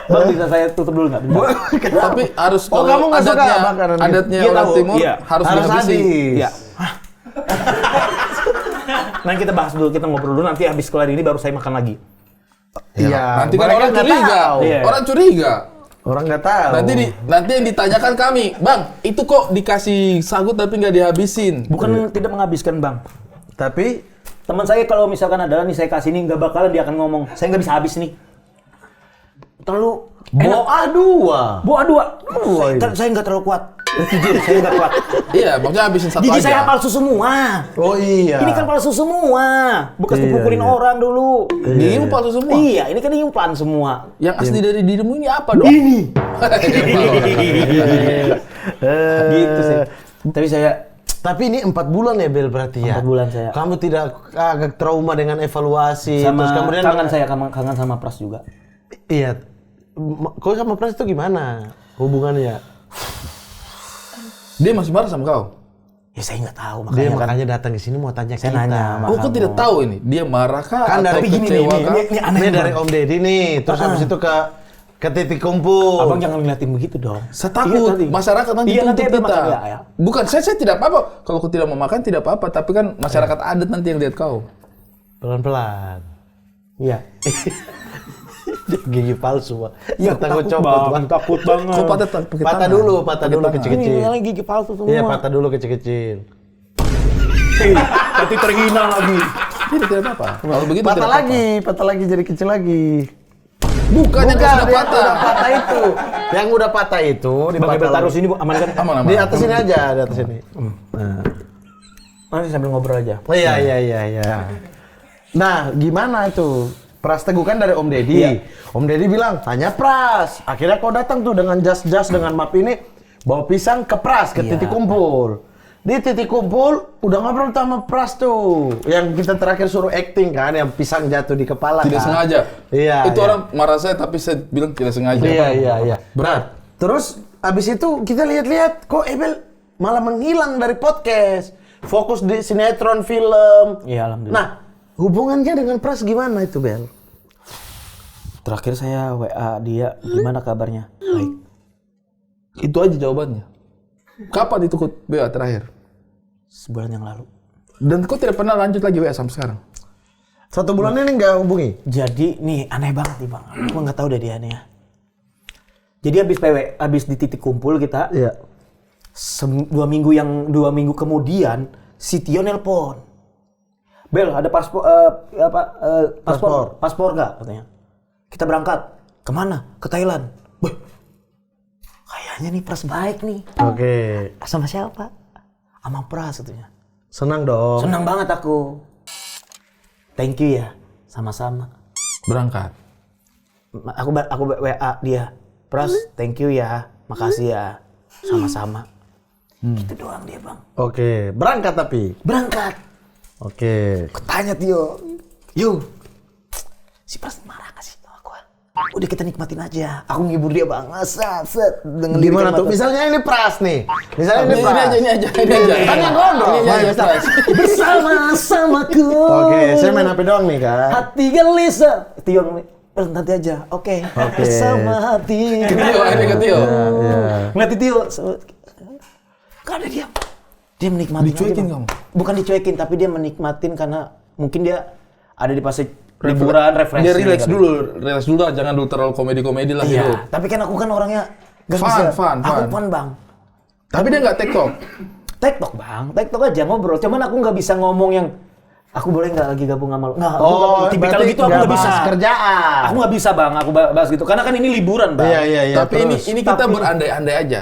Bang, bisa saya tutup dulu nggak? Tapi harus Oh, kalau kamu nggak suka adatnya, makanan ini? adatnya Iya, orang tahu. timur Iya. harus Harus dihabisin. habis. Iya. Nah, kita bahas dulu, kita ngobrol dulu, nanti habis kelar ini baru saya makan lagi. Iya. Nanti kan mereka orang nggak curiga. tahu. Iya. Orang curiga. Orang nggak tahu. Nanti yang ditanyakan kami, Bang, itu kok dikasih sagu tapi nggak dihabisin? Bukan tidak menghabiskan, Bang. Tapi Teman saya kalau misalkan adalah nih saya kasih nih nggak bakalan dia akan ngomong, saya nggak bisa habis nih. Terlalu boa dua. Buah dua. Saya nggak terlalu kuat. Jujur, saya nggak kuat. Iya, maksudnya habisin satu Gigi saya aja. palsu semua. Oh iya. Ini kan palsu semua. Bekas Iya, dipukulin iya. orang dulu. Gigimu palsu semua. Iya, ini kan implan semua. Yang asli dari dirimu ini apa dong? Ini. Eh, Gitu sih. Tapi saya Tapi ini 4 bulan ya Bel berarti ya? 4 bulan saya. Kamu tidak agak trauma dengan evaluasi, sama terus kemudian kangen saya kangen sama Pras juga. Iya. Kau sama Pras itu gimana hubungannya? Dia masih marah sama kau? Ya saya nggak tahu Dia makanya kan. makanya datang ke sini mau tanya Saya kita. nanya sama Oh, kau tidak tahu ini? Dia marah kah Kan atau dari gini nih, kecewa kah? ini aneh Ini dari Bang. Om Deddy nih, terus habis itu ke titik kumpul. Abang jangan ngeliatin begitu dong. Saya takut Iya, masyarakat nanti iya, nanti tuntut dia kita. makan, ya. Bukan, saya tidak apa-apa. Kalau kau tidak mau makan tidak apa-apa, tapi kan masyarakat adat nanti yang lihat kau. Pelan-pelan. Iya. Gigi palsu, Pak. Iya, Takut takut copot, Bang, takut banget. Kau patah pakai Patah tangan. dulu, patah dulu Ini kecil-kecil. namanya gigi palsu semua. Iya, patah dulu kecil-kecil. Nanti terhina lagi. Tidak apa-apa. Kalau begitu Patah tidak lagi jadi kecil lagi. apa-apa. Bukan yang kau sudah yang patah. udah patah itu. Yang udah patah itu Bang, dipatah Ebel taruh lagi. sini Bu, aman kan? Aman. Di atas ini aja, di atas ini. Nah. Nanti sambil ngobrol aja. Oh iya. Nah, gimana itu? Pras Teguh kan dari Om Deddy. Iya. Om Deddy bilang, tanya Pras. Akhirnya kau datang tuh dengan jas-jas dengan map ini, bawa pisang ke Pras, ke Iya. titik kumpul. Di titik kumpul, udah ngobrol sama Pras tuh. Yang kita terakhir suruh acting kan, yang pisang jatuh di kepala Tidak kan. sengaja. Iya. Itu iya. orang marah saya tapi saya bilang tidak sengaja. Iya. Berat. Terus abis itu kita lihat-lihat kok Ebel malah menghilang dari podcast. Fokus di sinetron, film. Iya, alhamdulillah. Nah, hubungannya dengan Pras gimana itu, Bel? Terakhir saya WA dia, gimana kabarnya? Baik. Itu aja jawabannya. Kapan itu kau WA terakhir? Sebulan yang lalu. Dan kau tidak pernah lanjut lagi WA sampai sekarang? 1 bulan ini nggak hubungi? Jadi nih aneh banget nih Bang. Aku nggak tahu deh dia nih ya. Jadi habis di titik kumpul kita, Iya. 2 minggu kemudian si Tio nelpon. Bel, ada paspor nggak katanya? Kita berangkat. Kemana? Ke Thailand. Wih, kayaknya nih Pras baik nih. Oke. Sama siapa? Sama Pras katanya. Senang dong. Senang banget aku. Thank you ya, sama-sama. Berangkat. Aku WA dia. Pras, thank you ya, makasih ya, sama-sama. Gitu doang dia Bang. Oke. Berangkat tapi. Berangkat. Oke. Tanya Tio, yo, si Pras marah gak sih sama gua? Udah kita nikmatin aja. Aku ngibur dia banget, set dengan Gimana lirikan tuh? mata. Misalnya ini Pras nih. Misalnya ini Pras. Ini aja. Kan yang gondrong. Ini aja, Bisa. Pras. Bersama-samaku. Oke, saya main HP doang nih kan. Hati gelisah. Tio nanti aja. Oke. Bersama hati. Tio, akhirnya ke Tio. Ngeliatin Tio. Gak ada dia. Dia menikmati. Dicuekin kamu? Bukan dicuekin, tapi dia menikmatin karena mungkin dia ada di fase liburan, refreshing. Dia relax kali. dulu, jangan dulu terlalu komedi-komedi lah Iya, hidup. tapi kan aku kan orangnya gak Fun, bisa. fun, Aku fun. fun Bang. Tapi dia nggak TikTok. TikTok Bang, TikTok aja ngobrol. Cuman aku nggak bisa ngomong yang aku boleh nggak lagi gabung sama lo? Nggak, tipikal berarti gitu aku nggak bisa. Kerjaan. Aku nggak bisa Bang, aku bahas gitu. Karena kan ini liburan Bang. Iya. Tapi terus. ini kita berandai-andai aja.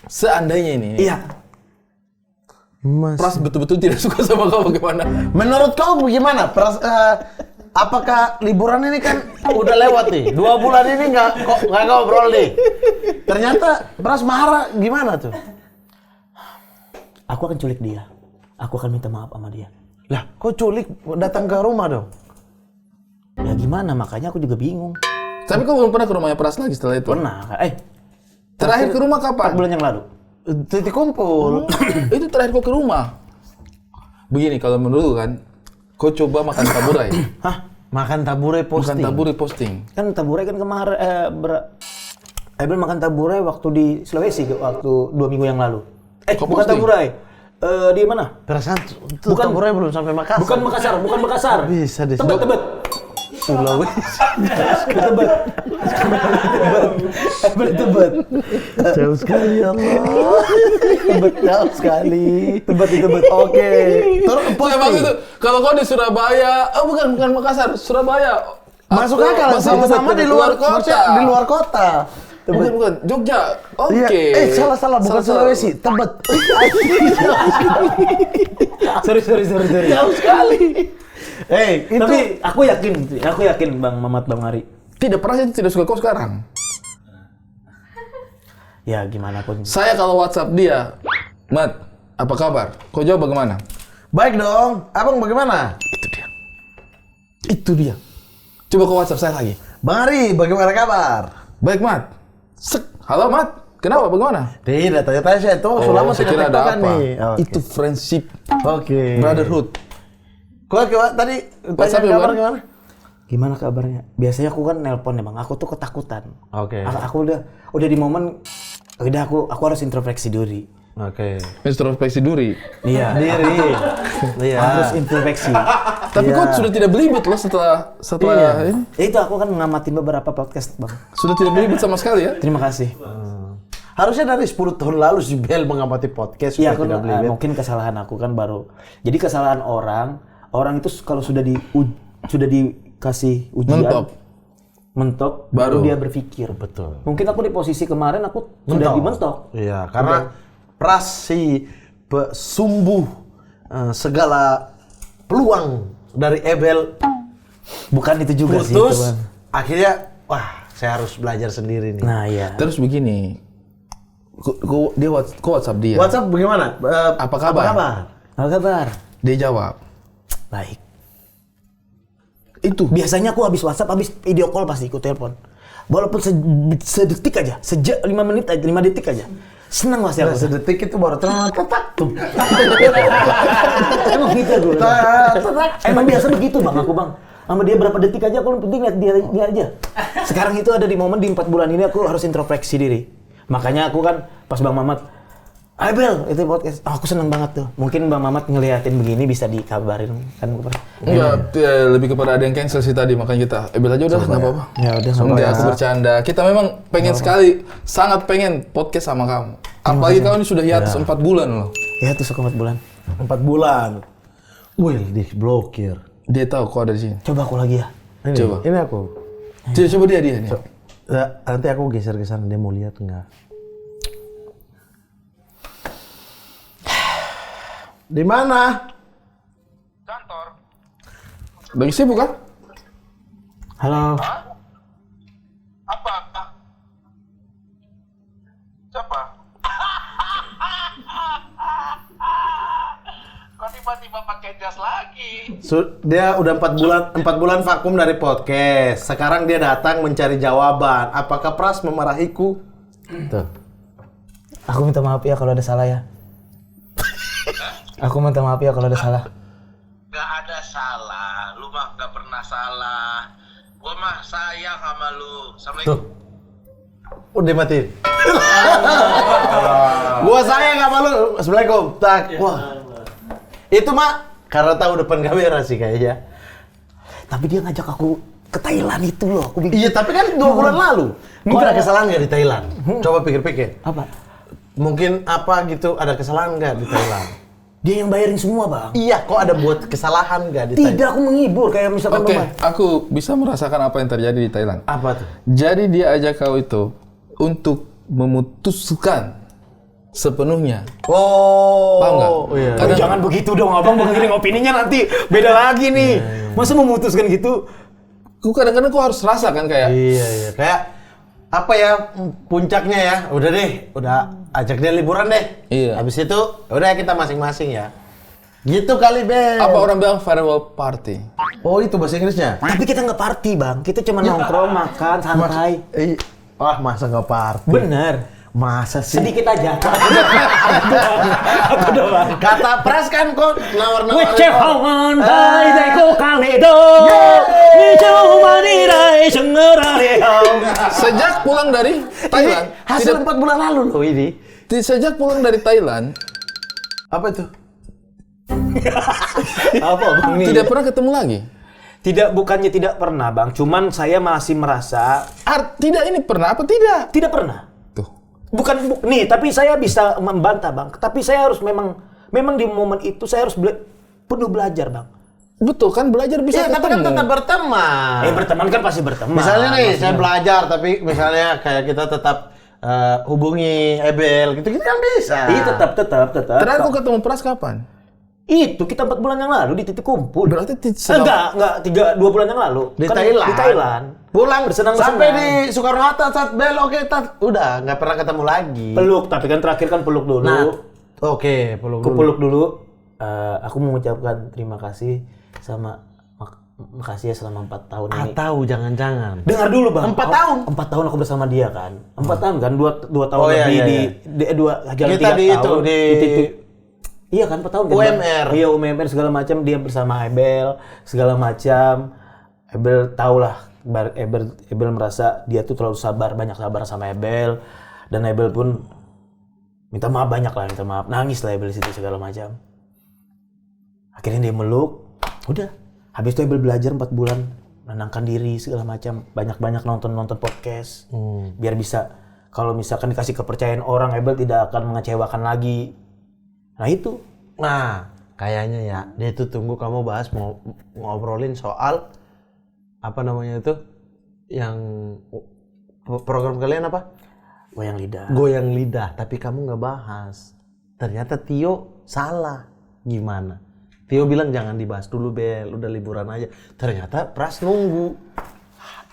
Seandainya ini. Iya. Mas. Pras betul-betul tidak suka sama kau bagaimana? Menurut kau gimana? Apakah liburan ini kan udah lewat nih? 2 bulan ini nggak ngobrol nih. Ternyata Pras marah gimana tuh? Aku akan culik dia. Aku akan minta maaf sama dia. Lah, kok culik datang ke rumah dong? Ya gimana? Makanya aku juga bingung. Tapi kau belum pernah ke rumahnya Pras lagi setelah itu? Pernah. Terakhir ke rumah 4 kapan? bulan yang lalu. Titik kumpul. Itu terakhir kau ke rumah. Begini, kalau menurut kan, kau coba makan taburai. Hah? Makan tabure posting? Makan taburai posting. Kan taburai kan kemarin Abel makan taburai waktu di Sulawesi waktu 2 minggu yang lalu. Kok Bukan posting? taburai. Di mana? Perasaan itu tabure belum sampai Makassar. Bukan Makassar. Bisa deh. Tebet. Sulawesi. Tebet. Tebet. Jauh sekali ya Allah. Tebet jauh sekali. Tebet. Oke. Terus Saya posting. maksud itu, kalau kau di Surabaya, bukan Makassar, Surabaya. Masuk Aku akal, masih sama-sama tetap di luar kota. Di luar kota. Bukan, Jogja. Oke. Iya. Salah, bukan Sulawesi. Tebet. Sorry. Jauh sekali. Itu Tapi aku yakin Bang Mamat, Bang Ari. Tidak pernah saya tidak suka kau sekarang. Ya gimana pun. Saya kalau WhatsApp dia, Mat, apa kabar? Kau jawab bagaimana? baik dong. Abang bagaimana? Itu dia. Coba kau WhatsApp saya lagi. Bang Ari, bagaimana kabar? Baik, Mat. Halo, Mat. Kenapa? Bagaimana? Tidak, tanya-tanya saya itu selama saya kira ada apa. nih. Oke. Itu friendship, Oke. brotherhood. Kau tadi WhatsApp tanya ya, kabar Bang? gimana? Gimana kabarnya? Biasanya aku kan nelpon ya Bang. Aku tuh ketakutan. Oke. Aku udah di momen aku harus introspeksi diri. Oke. Introspeksi diri. Iya. Diri. Iya. Harus introspeksi. Tapi kau sudah tidak belibet loh setelah ini. Itu aku kan ngamatin beberapa podcast Bang. Sudah tidak belibet sama sekali ya. Terima kasih. Harusnya dari 10 tahun lalu si Bel mengamati podcast Iya, supaya tidak belibet. mungkin kesalahan aku kan baru. Jadi kesalahan orang itu kalau sudah dikasih ujian, mentok, baru dia berpikir. Betul. Mungkin aku di posisi kemarin aku sudah dimentok. Iya, karena sumbuh segala peluang dari Ebel Bukan itu juga sih, putus. Bang. Akhirnya, saya harus belajar sendiri nih. Nah, iya. Terus begini. Kau WhatsApp dia. WhatsApp bagaimana? Apa kabar? Apa kabar? Dia jawab. Baik. Itu. Biasanya aku habis WhatsApp, habis video call pasti ikut telepon. Walaupun sedetik aja, 5 menit aja, 5 detik aja. Senang pasti aku. Sedetik itu baru tetak. Emang gitu aku. Emang biasa begitu Bang, aku Bang. Sama dia berapa detik aja aku penting lihat dia aja. Sekarang itu ada di momen di 4 bulan ini aku harus introspeksi diri. Makanya aku kan pas Bang Mamat, Abel itu podcast, aku seneng banget tuh. Mungkin Bang Mamat ngeliatin begini bisa dikabarin kan. Enggak, lebih kepada ada yang cancel sih tadi, makanya kita Ebel aja udah nggak apa-apa. Ya udah Enggak, aku bercanda. Kita memang pengen sekali, sangat pengen podcast sama kamu. Apalagi kau ini sudah hiatus 4 bulan loh. Ya tuh 4 bulan. 4 bulan. Wih, diblokir. Dia tahu kau ada di sini. Coba aku lagi ya. Ini, Coba. Ini aku. Coba dia nih. Nanti aku geser ke sana, dia mau lihat enggak? Di mana? Kantor. Lagi sibuk kan? Halo. Apa? Siapa? Kok tiba-tiba pakai jas lagi? Dia udah 4 bulan vakum dari podcast. Sekarang dia datang mencari jawaban. Apakah Pras memarahiku? Tuh. Aku minta maaf ya kalau ada salah ya. Aku minta maaf ya kalau ada salah. Gak ada salah, lu mah gak pernah salah. Gua mah sayang sama lu. Assalamualaikum. Udah mati. Gua sayang sama lu. Assalamualaikum. Tak. Wah. Itu mah karena tahu depan kamera sih kayaknya. Tapi dia ngajak aku ke Thailand itu loh. Aku bikin. Iya, tapi kan 2 bulan lalu. Kok ada kesalahan nggak di Thailand? Coba pikir-pikir. Apa? Mungkin apa gitu, ada kesalahan nggak di Thailand? Dia yang bayarin semua Bang. Iya, kok ada buat kesalahan nggak di Thailand? Tidak, aku menghibur kayak misalkan Oke, Bang. aku bisa merasakan apa yang terjadi di Thailand. Apa tuh? Jadi dia ajak kau itu untuk memutuskan sepenuhnya. Oh. Paham nggak? Iya. Kadang, jangan begitu dong Abang, mengiring opininya nanti beda lagi nih. Masa memutuskan gitu? Kau kadang-kadang kau harus rasakan kayak Iya. Kayak apa ya puncaknya ya? Udah deh, udah ajak dia liburan deh. Iya. Habis itu udah kita masing-masing ya. Gitu kali, Bel. apa orang bilang farewell party. Oh, itu bahasa Inggrisnya? Tapi kita nggak party Bang, kita cuma nongkrong, makan, santai. Wah, masa nggak party? Bener. Masa sih? Sedikit aja. Aku doang. Kata Pras kan kok nawar-nawar. Wecehangan dai dai ko kanedo. Nijumanirei sengerarehau. Sejak pulang dari Thailand, Hasil 4 bulan lalu loh ini. sejak pulang dari Thailand, Apa itu? Apa Bang nih? tidak pernah ketemu lagi. Tidak, bukannya tidak pernah Bang, cuman saya masih merasa Tidak ini pernah apa tidak? tidak pernah. Tuh. Nih, tapi saya bisa membantah Bang. Tapi saya harus memang di momen itu saya harus penuh belajar Bang. Betul kan belajar bisa Iya, tapi kan ketemu. tetap berteman. Berteman kan pasti berteman. Misalnya nih, Maksudnya. saya belajar, tapi misalnya kayak kita tetap hubungi Ebel, gitu-gitu kan bisa. Iya, tetap. Terakhir aku ketemu Pras kapan? Itu kita 4 bulan yang lalu di titik kumpul. Berarti Enggak, 2 bulan yang lalu. Di Kan Thailand. Di Thailand. Pulang Bersenang-senang. sampai di Soekarno-Hatta saat Bel, oke, udah nggak pernah ketemu lagi. Peluk, tapi kan terakhir kan peluk dulu. Nah, oke, peluk Aku dulu. peluk dulu. Aku mengucapkan terima kasih sama makasih ya selama 4 tahun ini. Atau jangan-jangan. Dengar dulu Bang. 4 tahun? 4 tahun aku bersama dia kan. 4 tahun kan, 2 tahun Oh, iya, lebih iya, di 2 jalan Kita 3 di itu, tahun. di titik. Iya kan 4 tahun kan. Bang? UMR. Iya UMR segala macam, dia bersama Ebel segala macam. Ebel tahulah, Ebel merasa dia tuh terlalu sabar, banyak sabar sama Ebel, dan Ebel pun minta maaf banyak lah, nangis lah Ebel di situ segala macam. Akhirnya dia meluk, udah. Habis itu Ebel belajar 4 bulan, menenangkan diri segala macam, banyak-banyak nonton podcast, biar bisa kalau misalkan dikasih kepercayaan orang, Ebel tidak akan mengecewakan lagi. Nah itu. Nah, kayaknya ya, dia itu tunggu kamu bahas mau ngobrolin soal apa namanya itu yang program kalian apa? Goyang lidah. Goyang lidah, tapi kamu nggak bahas. Ternyata Tio salah. Gimana? Tio bilang jangan dibahas dulu Bel, udah liburan aja. Ternyata Pras nunggu.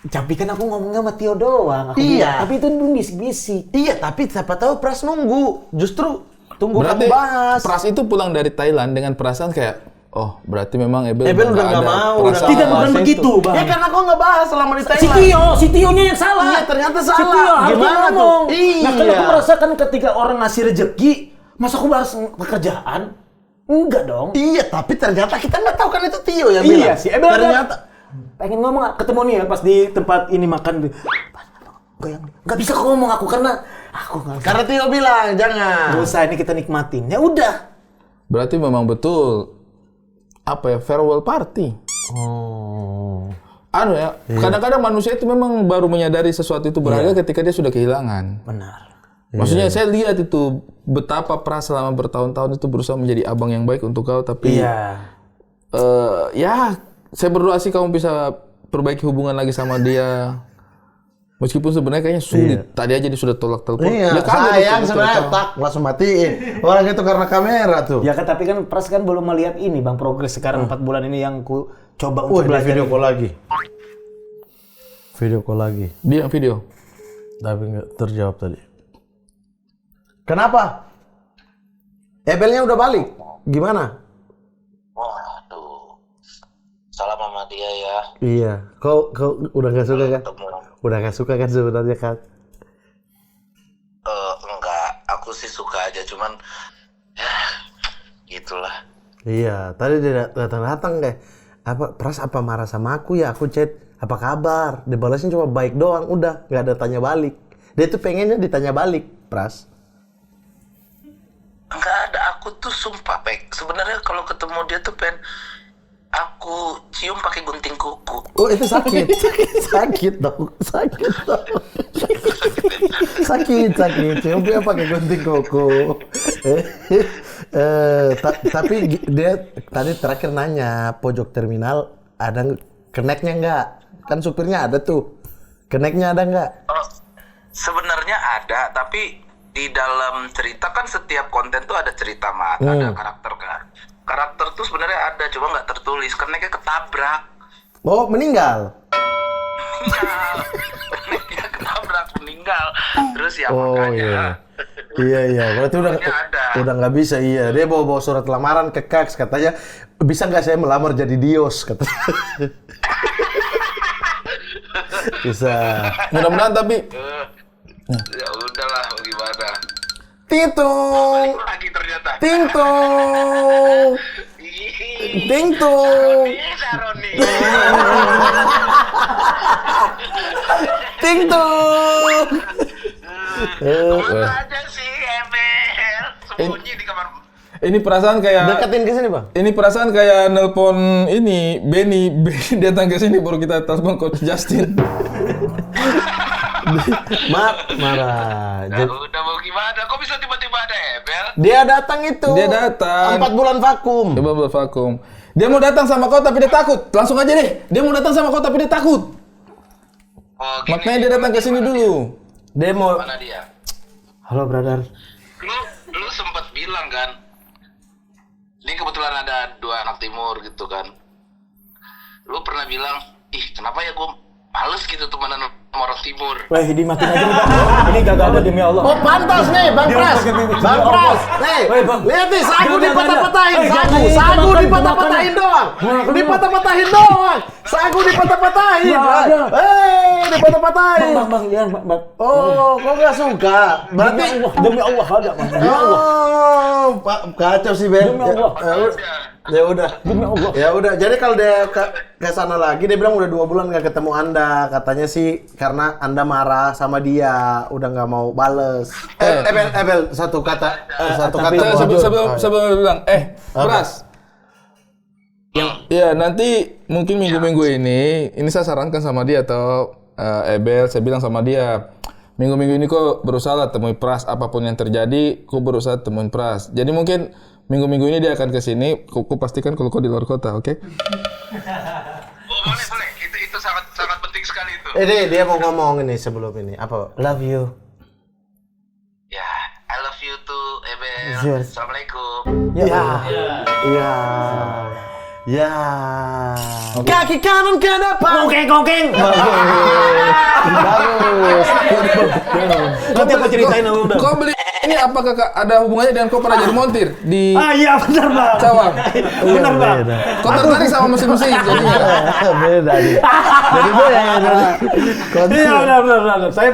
Tapi kan aku ngomongnya sama Tio doang. Aku Iya. bilang, tapi itu dulu bisik-bisik. Iya, tapi siapa tahu Pras nunggu. Justru tunggu Berarti kamu bahas. Pras itu pulang dari Thailand dengan perasaan kayak, oh berarti memang Ebel Ebel udah nggak ada mau. perasaan. Tidak, bukan bahas begitu, itu. Bang. Ya karena aku nggak bahas selama di Si Thailand. Tio-nya yang salah. Iya, ternyata Si salah. Tio harus Gimana ngomong. tuh? Iya. Nah, kan aku merasakan ketika orang ngasih rezeki, masa aku bahas pekerjaan? Enggak dong. Iya, tapi ternyata kita nggak tahu kan itu Tio yang Iya bilang. sih, Ebel ada- ternyata. Pengen ngomong, ketemu nih ya pas di tempat ini makan. Goyang. Nggak bisa ngomong aku karena aku nggak Karena Tio bilang jangan. Nggak usah, ini kita nikmatin. Ya udah. Berarti memang betul apa ya, farewell party. Oh. Anu ya, kadang-kadang manusia itu memang baru menyadari sesuatu itu berharga ketika dia sudah kehilangan. Benar. Maksudnya saya lihat itu betapa Pras selama bertahun-tahun itu berusaha menjadi abang yang baik untuk kau, tapi Iya. ya saya berdoa sih kamu bisa perbaiki hubungan lagi sama dia. Meskipun sebenarnya kayaknya sulit. Tadi aja dia sudah tolak telepon. Iya, Ya kaget sayang itu, sebenarnya betul. tak langsung matiin. Orang itu karena kamera tuh. Ya kan, tapi kan Pras kan belum melihat ini Bang, progres sekarang 4 bulan ini yang ku coba Wah, untuk belajar. video call lagi. Video call lagi. Dia yang video. Tapi nggak terjawab tadi. Kenapa? Ebelnya udah balik. Gimana? Waduh, salam sama dia ya. Iya. Kau udah nggak suka kan? Ketemu. Udah nggak suka kan sebenarnya kan? Enggak, aku sih suka aja, cuman ya gitulah. Iya. Tadi dia datang deh. Apa Pras apa marah sama aku ya? Aku chat. Apa kabar? Dia balasnya cuma baik doang. Udah nggak ada tanya balik. Dia tuh pengennya ditanya balik, Pras. Enggak ada, aku tuh sumpah Pek. Sebenarnya kalau ketemu dia tuh pengen aku cium pakai gunting kuku. Oh itu sakit. Sakit dong. Sakit. Cium dia pakai gunting kuku. Tapi dia tadi terakhir nanya pojok terminal ada keneknya nggak? Kan supirnya ada tuh. Keneknya ada nggak? Oh, sebenarnya ada, tapi di dalam cerita kan setiap konten tuh ada cerita ada karakter kan. Karakter tuh sebenarnya ada, cuma nggak tertulis karena kayak ketabrak. Oh meninggal. Dia ketabrak meninggal. Terus ya Oh makanya. Iya. Berarti Sebenarnya ada. udah nggak bisa. Iya. Dia bawa surat lamaran ke Kaks katanya. Bisa nggak saya melamar jadi Dios katanya. Bisa. Mudah-mudahan tapi Ya udahlah, gimana Titung. Lagi ternyata. Titung. Ih, Titung. Saroni. Titung. Kemana aja sih, Emel? Sembunyi di kamar. Ini perasaan kayak Deketin ke sini, Bang. ini perasaan kayak nelpon ini Benny datang ke sini baru kita telepon Coach Justin. Marah. Nah, udah mau gimana? Kok bisa tiba-tiba ada Emel? Dia datang itu. Dia datang. 4 bulan vakum. Coba buat vakum. Dia mau datang sama kau tapi dia takut. Langsung aja deh. Dia mau datang sama kau tapi dia takut. Oh, gini. Makanya dia datang ke sini dulu. Dia mau. Mana dia? Halo, brother. Lu sempat bilang kan, ini kebetulan ada 2 anak timur gitu kan. Lu pernah bilang, ih kenapa ya gue males gitu temenan sama orang timur. Wah, dimatiin aja nih, Bang. Ini gagal ada demi Allah. Oh, pantas nih, Bang Pras. Bang Pras. Nih, lihat nih, sagu dipatah-patahin. Sagu dipatah-patahin doang. Dipatah-patahin doang. Sagu dipatah-patahin. Dipatah-patahin. Bang, lihat, Bang. Oh, kok nggak suka? Berarti Demi Allah ada, Bang. Demi Allah. Oh, Pak, kacau sih, Ben. Demi Allah. Ya udah. Demi Allah. Ya udah. Jadi kalau dia ke sana lagi, dia bilang udah 2 bulan nggak ketemu Anda. Katanya sih karena Anda marah sama dia, udah nggak mau bales. Bel, satu kata. Sebelum bilang, Pras. Ya nanti mungkin minggu-minggu ini saya sarankan sama dia atau Ebel, saya bilang sama dia, minggu-minggu ini kok berusaha lah temui Pras, apapun yang terjadi, kok berusaha temuin Pras. Jadi mungkin minggu-minggu ini dia akan ke sini, kok pastikan kalau kau di luar kota, oke? Oh boleh. Itu sangat penting sekali itu. Dia mau ngomong ini sebelum ini. Apa? Love you. Ya, I love you too, Emel. Sure. Assalamualaikum. Ya. Kaki kanan ke depan. Kongkeng. Bagus. Nanti aku ceritain udah. Kau beli ini apakah ada hubungannya dengan kau pernah jadi montir di Iya benar, Bang. Cawang? Benar, Bang. Kau tertarik sama mesin-mesin jadinya? Beda nih. Jadi beda. Iya benar. Saya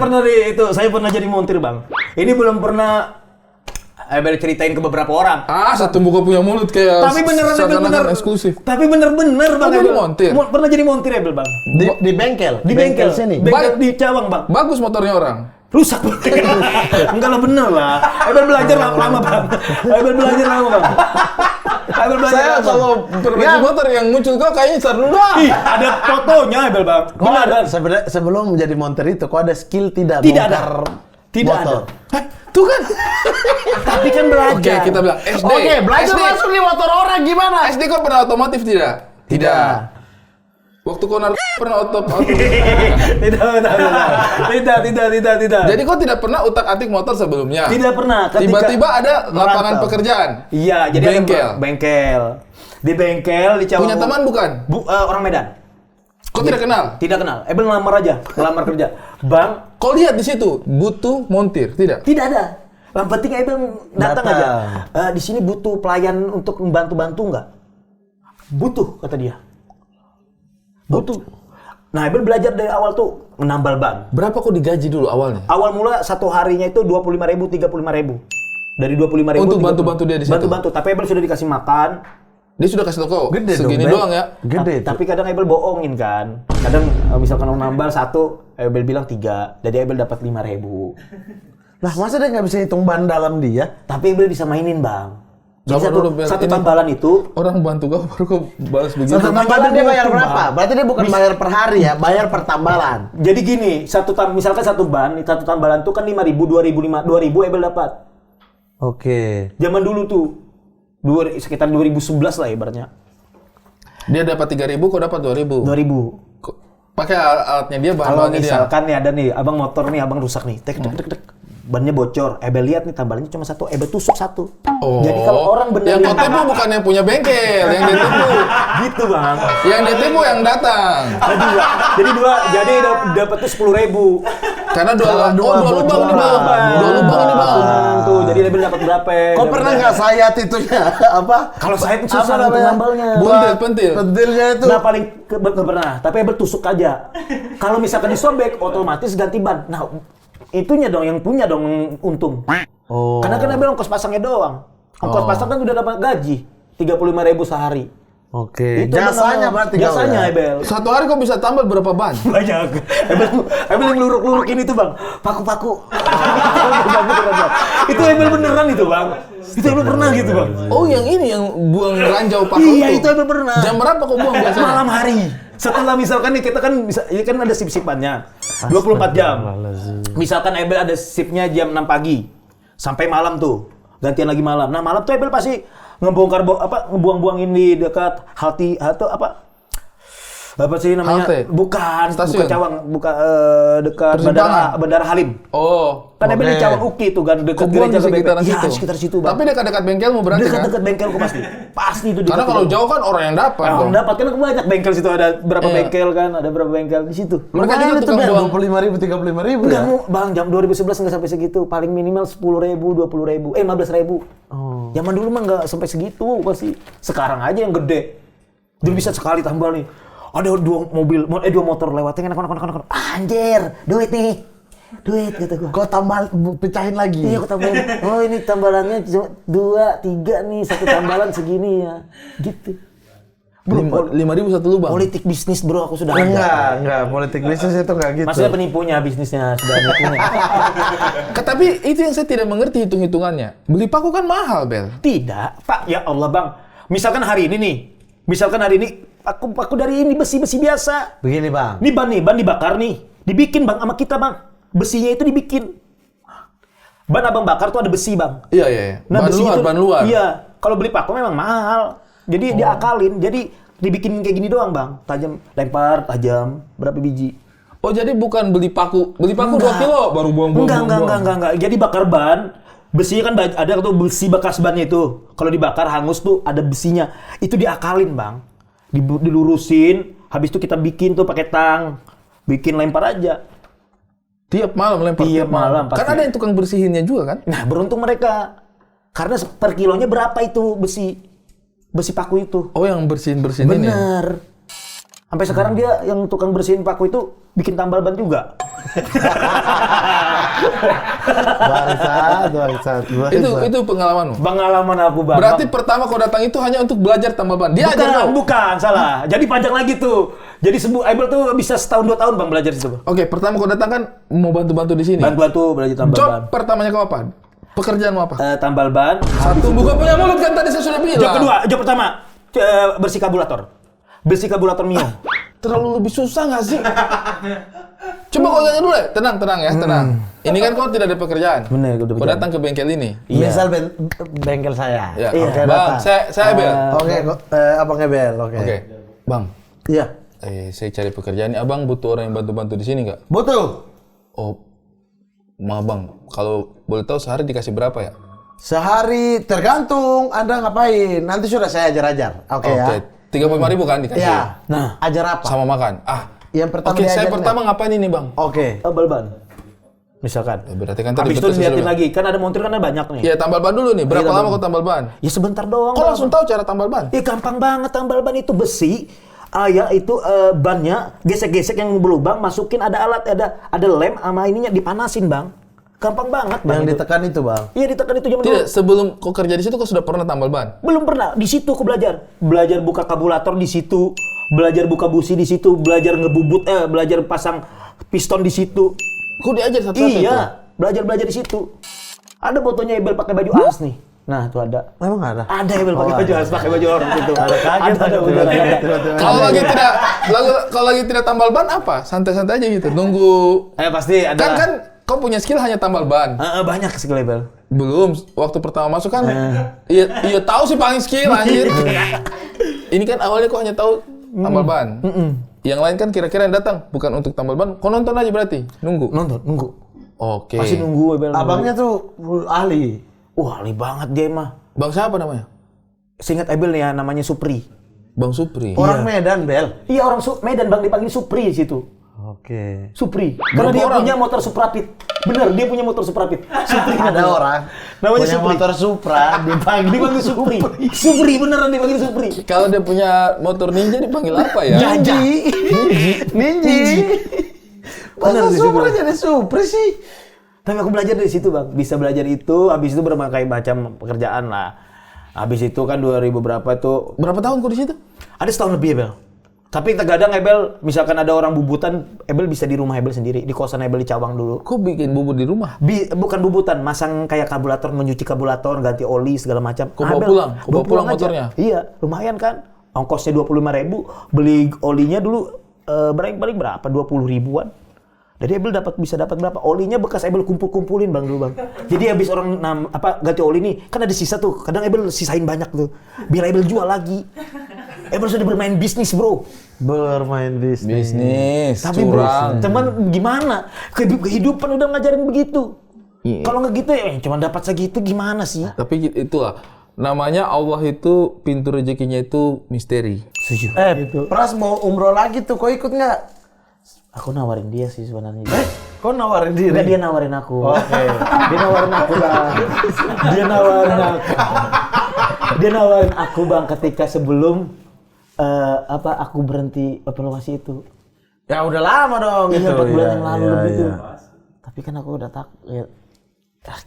pernah jadi montir, Bang. Ini belum pernah Ebel ceritain ke beberapa orang. Satu muka punya mulut kayak Tapi beneran eksklusif. Tapi bener-bener, Bang. jadi montir? Pernah jadi montir, Ebel, Bang. Di bengkel. Di bengkel sini. Bengkel di Cawang, Bang. Bagus motornya orang. Rusak, Bang. Enggak lah, bener lah. Ebel belajar lama, Bang. Ebel belajar lama, Bang. Ebel belajar Saya lama. kalau Perbaiki motor yang muncul kok kayaknya seru dah. Ih, ada fotonya, Ebel, Bang. Benar, Bang. sebelum menjadi montir itu, kok ada skill tidak Tidak bongkar ada. Tidak motor? ada. Tuh kan. Tapi kan belajar. Oke, kita bilang SD. Oke, belajar SD. langsung di motor orang gimana? SD kau pernah otomotif tidak? Tidak. Waktu kau pernah otomotif. Tidak. Jadi kau tidak pernah utak-atik motor sebelumnya? Tidak pernah. Tiba-tiba ada lapangan merantau. pekerjaan? Iya, jadi Bengkel. ada bengkel. Di bengkel di Cawang. Punya teman bukan? Orang Medan. Kau tidak kenal? Tidak kenal. Ebel ngelamar kerja. Bang, Kau lihat di situ butuh montir, tidak? tidak ada. Yang penting Ebel datang aja. Di sini butuh pelayan untuk membantu-bantu nggak? Butuh, kata dia. Butuh. Nah, Ebel belajar dari awal tuh menambal ban. Berapa kau digaji dulu awalnya? Awal mula satu harinya itu 25.000, 35.000. Dari 25.000 Untuk bantu-bantu dia di situ? Bantu-bantu, tapi Ebel sudah dikasih makan. Dia sudah kasih tau kau? Gede segini dong, doang ya? Gede. Tapi kadang Ebel bohongin kan. Kadang misalkan mau nambal 1, Ebel bilang 3. Jadi Ebel dapat 5.000. Lah, masa dia nggak bisa hitung ban dalam dia? Tapi Ebel bisa mainin, Bang. Jadi Sabar dulu, Bel. satu Ini- tambalan itu Orang bantu kau baru kau balas begitu. Satu tambalan dia bayar berapa? Berarti dia bukan bayar per hari ya, bayar per tambalan. jadi gini, misalkan satu tambalan tuh kan 5.000, 2.000 Ebel dapat. Oke. Zaman dulu tuh sekitar 2011 lah ibaratnya. Dia dapat 3.000, kau dapat 2.000. 2.000. Pakai alatnya dia, Kalau bahan-bahannya dia. misalkan nih ada nih, abang motor nih, abang rusak nih, tek, bannya bocor, Ebel lihat nih tambalannya cuma 1, Ebel tusuk 1. Jadi kalau orang bener yang kau tipu bukan yang punya bengkel, yang dia tipu. gitu, Bang. Yang dia tipu yang datang. Jadi dapat tuh 10.000. Karena dua lubang nih bang. Dua lubang nih bang. Tuh, jadi Ebel dapat berapa? Kok pernah nggak sayat itunya? Apa? Kalau saya itu Apa susah untuk namanya? nambalnya. Pentil. Pentilnya itu. Nah paling nggak pernah, tapi Ebel tusuk aja. Kalau misalkan disobek, otomatis ganti ban. Nah itunya dong yang punya dong untung. Oh. Karena kan Ebel ongkos pasangnya doang. Ongkos pasang kan udah dapat gaji 35.000 sehari. Oke. Itu Jasanya benar. berarti Jasanya kau ya? Ebel. Satu hari kau bisa tambal berapa ban? Banyak. Ebel yang luruk-lurukin itu bang, paku-paku. Itu Ebel beneran itu bang. Itu Ebel pernah gitu bang. Oh yang ini yang buang ranjau paku Iya itu Ebel pernah. Jam berapa kau buang biasanya? Malam hari. Setelah misalkan nih kita kan bisa, ini kan ada sip-sipannya 24 jam. Misalkan Ebel ada sipnya jam 6 pagi sampai malam tuh, gantian lagi malam. Nah malam tuh Ebel pasti ngebuang-buangin di dekat halte atau apa sih namanya? Halte? Bukan Stasiun? Cawang, dekat Persimpangan? Bandara Halim. Oh. Kan Ebel di Oke. Cawang Uki tuh kan dekat Kau buang di gereja sekitaran Iya, situ? sekitar situ bang. Tapi dekat-dekat bengkelmu berarti kan? Dekat-dekat bengkelku pasti. Pasti itu Karena kalau jauh kan orang yang dapat dong. Orang dapat kan banyak bengkel situ, ada berapa Iya. bengkel kan, ada berapa bengkel di situ. Mereka juga Lumayan itu tukang Bel, buang. 25.000, 35.000 Enggak ya? mau, Bang, jam 2011 nggak sampai segitu. Paling minimal 10.000, 20.000, 15.000. Oh. Zaman dulu mah nggak sampai segitu pasti. Sekarang aja yang gede. Dulu bisa sekali tambal nih. Ada dua motor lewatnya enak. Anjir, duit nih. Duit kata gua. Kau tambal, pecahin lagi. Iya, aku tambahin. Oh, ini tambalannya cuma 2, 3 nih, satu tambalan segini ya. Gitu. Bro, 5.000 satu lubang. politik bisnis bro, aku sudah ada. Enggak, politik bisnis itu enggak gitu. Maksudnya penipunya bisnisnya sudah nipunya. Tapi itu yang saya tidak mengerti hitung-hitungannya. Beli paku kan mahal, Bel. Tidak, Pak. Ya Allah, Bang. Misalkan hari ini aku dari ini besi biasa. Begini Bang. Ini ban dibakar nih. Dibikin Bang sama kita, Bang. Besinya itu dibikin. Ban abang bakar tuh ada besi, Bang. Iya. Nah, besi itu, ban luar. Iya. Kalau beli paku memang mahal. Jadi diakalin. Jadi dibikin kayak gini doang, Bang. Tajam, lempar, tajam. Berapa biji? Oh, jadi bukan beli paku 2 kilo baru buang. Enggak. Jadi bakar ban. Besinya kan ada tuh besi bekas bannya itu. Kalau dibakar hangus tuh ada besinya. Itu diakalin, Bang. Dilurusin, habis itu kita bikin tuh pakai tang. Bikin lempar aja. Tiap malam lempar. Tiap malam, Kan pasti. ada yang tukang bersihinnya juga kan? Nah, beruntung mereka. Karena per kilonya berapa itu besi paku itu. Oh, yang bersihin ini. Bener. Sampai sekarang dia yang tukang bersihin paku itu bikin tambal ban juga. Bangsat. Itu pengalamanmu. Pengalaman aku, Bang. Berarti pertama kau datang itu hanya untuk belajar tambal ban. Dia ajar kau. Bukan, salah. Jadi panjang lagi tuh. Jadi Ebel tuh bisa setahun 2 tahun Bang belajar situ. Oke, pertama kau datang kan mau bantu-bantu di sini. Bantu belajar tambal Job ban. pertamanya kau apa? Pekerjaanmu apa? Tambal ban. Satu, buka punya mulut kan tadi saya sudah bilang. Job pertama, bersih kaburator. Bersih kaburator Mio. Terlalu lebih susah nggak sih? Coba kau tanya dulu ya. Tenang ya, tenang. Ini kan kau tidak ada pekerjaan. Bener, udah Kau datang ke bengkel ini. Iya. Misal bengkel saya. Ya, Iya. oke, Bang, Bang, saya Bel. Oke, Abang Ebel, oke. Oke, Bang. Iya. Saya cari pekerjaan. Abang butuh orang yang bantu-bantu di sini nggak? Butuh. Oh, maaf Bang. Kalau boleh tahu sehari dikasih berapa ya? Sehari tergantung Anda ngapain. Nanti sudah saya ajar-ajar. Oke ya. 35.000 kan dikasih? Iya. Nah. Ajar apa? Sama makan. Yang pertama Oke, saya diajarin pertama ngapain ini Bang? Oke. Tambal ban. Misalkan. Ya, berarti kan tadi Habis itu betul saya liatin bilang. lagi. Kan ada montir kan ada banyak nih. Iya, tambal ban dulu nih. Berapa Iya, lama tambal kau tambal ban? Ya sebentar doang. Kau Bang. langsung tahu cara tambal ban? Ya gampang banget tambal ban itu besi. Itu bannya gesek-gesek yang berlubang, masukin ada alat, ada lem sama ininya dipanasin, Bang. Gampang banget, Bang. Yang itu. ditekan itu, Bang. Iya, ditekan itu zaman Tidak, dulu. sebelum kau kerja di situ kau sudah pernah tambal ban? Belum pernah. Di situ aku belajar. Belajar buka kaburator di situ, belajar buka busi di situ, belajar belajar pasang piston di situ. Kau diajar satu-satu itu? Iya, belajar di situ. Ada fotonya Ebel pakai baju as nih. Nah, itu ada. Memang ada. Ada Ebel pakai baju as, pakai baju orang itu. Ada kaget. Ada beneran ada. Kalau lagi tidak tambal ban apa? Santai-santai aja gitu. Nunggu. Pasti ada. Kan kau punya skill hanya tambal ban. Banyak skill Ebel. Belum. Waktu pertama masuk kan. Iya tahu sih paling skill anjir. Ini kan awalnya kau hanya tahu tambal ban. Yang lain kan kira-kira yang datang bukan untuk tambal ban. Kau nonton aja berarti. Nunggu. Nunggu. Oke. Pasti nunggu Ebel. Abangnya tuh ahli. Wah, ahli banget dia mah. Bang siapa namanya? Seingat Ebel nih ya, namanya Supri. Bang Supri. Orang Medan, Bel. Iya, orang Medan Bang, dipanggil Supri di situ. Oke. Supri. Karena dia punya motor Suprapit. Bener, dia punya motor Suprapit. Supri Ada namanya. orang Namanya punya Supri. motor Supra Dipanggil Supri. Supri beneran dipanggil Supri. Kalau dia punya motor ninja dipanggil apa ya? Ninji. Bener Masa di Supra Supri. jadi Supri sih? Tapi aku belajar dari situ bang, bisa belajar itu, habis itu berbagai macam pekerjaan lah. Habis itu kan 2000 berapa tuh, Berapa tahun kau di situ? ada setahun lebih Ebel. Tapi terkadang Ebel, misalkan ada orang bubutan, Ebel bisa di rumah Ebel sendiri, di kosan Ebel di Cawang dulu. Kau bikin bubur di rumah? Bukan bubutan, masang kayak karburator, mencuci karburator, ganti oli segala macam. Kau bawa pulang? Kau bawa pulang aja. motornya? Iya, lumayan kan. Ongkosnya 25.000, beli olinya dulu paling berapa? 20 ribuan. Jadi Ebel bisa dapat berapa? Olinya bekas Ebel kumpulin bang dulu bang. Jadi habis orang ganti oli nih, kan ada sisa tuh. Kadang Ebel sisain banyak tuh, biar Ebel jual lagi. Ebel sudah bermain bisnis bro. Bermain bisnis. Tapi curang. cuman gimana? Kehidupan udah ngajarin begitu. Iya. Kalau nggak gitu ya, cuma dapat segitu gimana sih? Tapi itulah, namanya Allah itu pintu rezekinya itu misteri. Setuju. Pras mau umroh lagi tuh, kau ikut nggak? Aku nawarin dia sih sebenarnya. Kau nawarin diri? Enggak, dia nawarin aku. Oke. Dia nawarin aku bang. Dia nawarin aku bang ketika sebelum aku berhenti evaluasi itu. Ya udah lama dong Iya, itu. 4 bulan yang lalu lebih tuh. iya. Tapi kan aku udah ya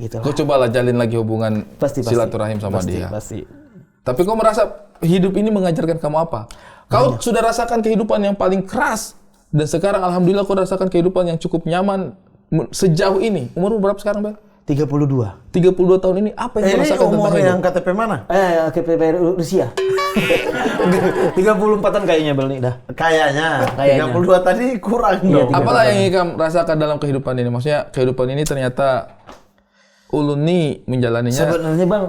gitu lah. Kau cobalah jalin lagi hubungan Pasti. silaturahim sama dia. Pasti. Tapi kau merasa hidup ini mengajarkan kamu apa? Kau sudah rasakan kehidupan yang paling keras. Dan sekarang alhamdulillah kau rasakan kehidupan yang cukup nyaman sejauh ini. Umurmu berapa sekarang, Bel? 32. 32 tahun ini apa yang kau Ini rasakan umur tentang hidup? yang KTP mana? KPP Rusia. 34-an kayaknya Bel nih dah. Kayaknya. Kayaknya. 32 tadi kurang Iya, dong. 32. Apalah yang ingin kamu rasakan dalam kehidupan ini? Maksudnya kehidupan ini ternyata ulun nih menjalaninya. Sebenarnya Bang,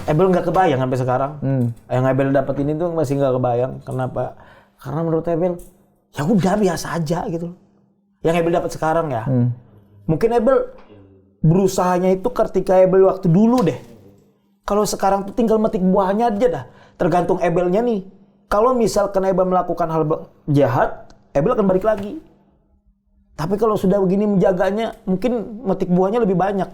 Ebel nggak kebayang sampai sekarang. Yang Ebel dapat ini tuh masih nggak kebayang. Kenapa? Karena menurut Ebel, ya udah biasa aja gitu. Yang Ebel dapat sekarang ya. Mungkin Ebel berusahanya itu ketika Ebel waktu dulu deh. Kalau sekarang tuh tinggal metik buahnya aja dah. Tergantung Ebelnya nih. Kalau misalkan Ebel melakukan hal jahat, Ebel akan balik lagi. Tapi kalau sudah begini menjaganya, mungkin metik buahnya lebih banyak.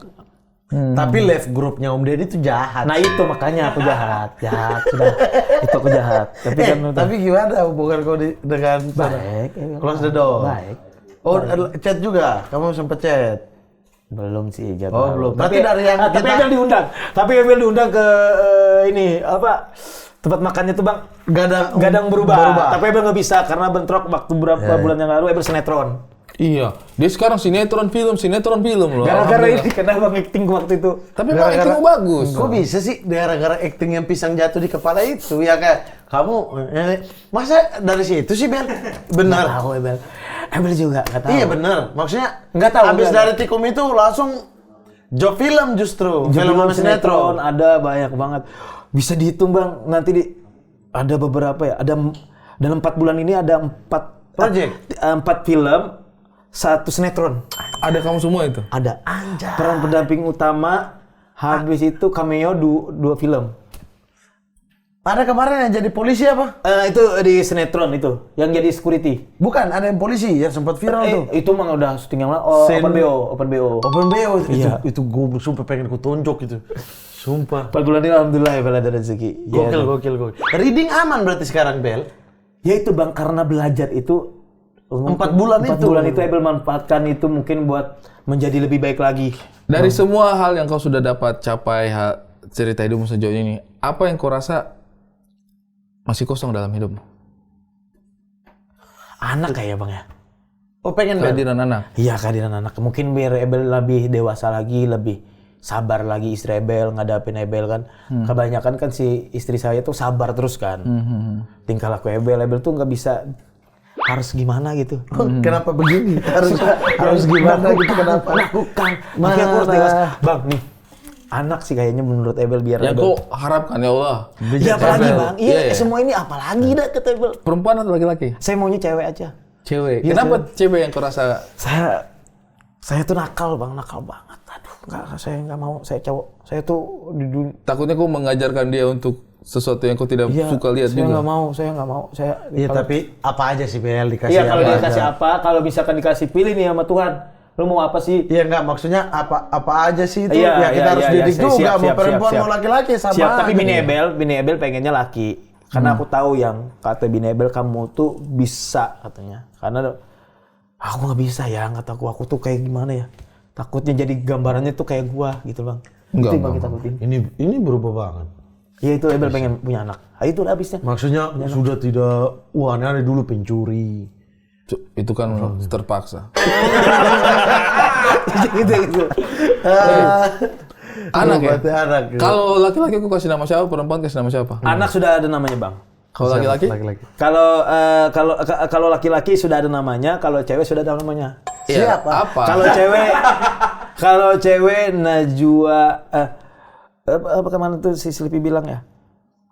Tapi left grupnya Om Deddy itu jahat. Nah itu makanya aku jahat sudah. Itu aku jahat. Tapi kan udah Tapi gimana hubungan kau dengan baik. close the door? Baik. Oh, chat juga? Kamu sempet chat? Belum sih, Oh, jadwal. belum. Tapi Berarti dari yang tapi kita- Ebel diundang. Tapi Ebel diundang ke ini apa? Tempat makannya tuh Bang. Gadang berubah. Tapi Ebel nggak bisa karena bentrok waktu berapa bulan yang lalu Ebel sinetron. Iya, dia sekarang sinetron film loh. Gara-gara Alhamdulillah. ini kenapa acting waktu itu? Tapi memang acting bagus. Kok bisa sih gara-gara acting yang pisang jatuh di kepala itu ya kayak kamu masa dari situ sih Bel? Benar. Nggak tahu Ebel. Ebel juga nggak tahu. Iya benar. Maksudnya Nggak tahu, Habis nggak dari Tikum itu langsung job film justru. Film sama sinetron. ada banyak banget. Bisa dihitung Bang, nanti ada beberapa ya. Ada dalam 4 bulan ini ada 4 Project? 4 film, 1 sinetron. Ada kamu semua itu. Ada peran pendamping utama, habis itu cameo 2 film. Ada kemarin yang jadi polisi apa? Itu di sinetron itu, yang jadi security. Bukan, ada yang polisi yang sempat viral tuh. Itu mah udah syuting yang mana? Oh, Sen- Open BO. Open BO Iya. itu gue sumpah pengen ku tunjuk itu. Sumpah. 4 bulan ini alhamdulillah ya Bel ada rezeki. Gokil. Reading aman berarti sekarang Bel. Ya itu Bang, karena belajar itu 4 bulan 4 itu. bulan itu Ebel manfaatkan itu mungkin buat menjadi lebih baik lagi. Dari semua hal yang kau sudah dapat capai cerita hidupmu sejauh ini, apa yang kau rasa masih kosong dalam hidupmu? Anak kayak Bang ya. Oh pengen Bel. Kehadiran anak. Iya kehadiran anak. Mungkin biar Ebel lebih dewasa lagi, lebih sabar lagi istri Ebel, ngadapin Ebel kan. Kebanyakan kan si istri saya tuh sabar terus kan. Tingkah laku Ebel tuh nggak bisa harus gimana gitu. Kenapa begini? Harus gimana gitu kenapa? Bukan. Makanya aku harus dewasa. Bang nih, anak sih kayaknya menurut Ebel biar Yang Ebel. kau harapkan ya Allah. Ya apalagi Ebel. Bang, iya Iya. semua ini apalagi dah kata Ebel. Perempuan atau laki-laki? Saya maunya cewek aja. Cewek. Iya, Kenapa cewek yang kau rasa? Saya tuh nakal Bang, nakal banget. Aduh, saya nggak mau, saya cowok. Saya tuh di dunia. Takutnya kau mengajarkan dia untuk sesuatu yang kau tidak suka lihat saya juga. Saya nggak mau. Iya tapi apa aja sih Bel dikasih Iya kalau apa dikasih aja. apa, kalau misalkan dikasih pilih nih sama Tuhan, lu mau apa sih? Iya enggak maksudnya apa aja sih itu Iya, ya kita iya, harus iya, didik iya, juga siap, mau siap, perempuan siap. mau laki-laki sama Siap, tapi aja. Bini Ebel pengennya laki. Karena aku tahu yang kata Bini Ebel kamu tuh bisa katanya. Karena aku nggak bisa ya, kata aku tuh kayak gimana ya? Takutnya jadi gambarannya tuh kayak gua gitu bang. Enggak, Itu yang Bang enggak. kita takutin. Ini berubah banget. Iya itu Ebel pengen punya anak. Itu udah habisnya. Maksudnya sudah tidak, wah aneh dulu pencuri. Itu kan terpaksa. gitu. Anak ya? Berarti anak. Kalau laki-laki aku kasih nama siapa, perempuan kasih nama siapa? Anak sudah ada namanya bang. Kalau laki-laki? Laki-laki. Kalau laki-laki sudah ada namanya, kalau cewek sudah ada namanya. Iya, Siapa? apa? Kalau cewek Najwa apa kemana tuh si Sleepy bilang ya?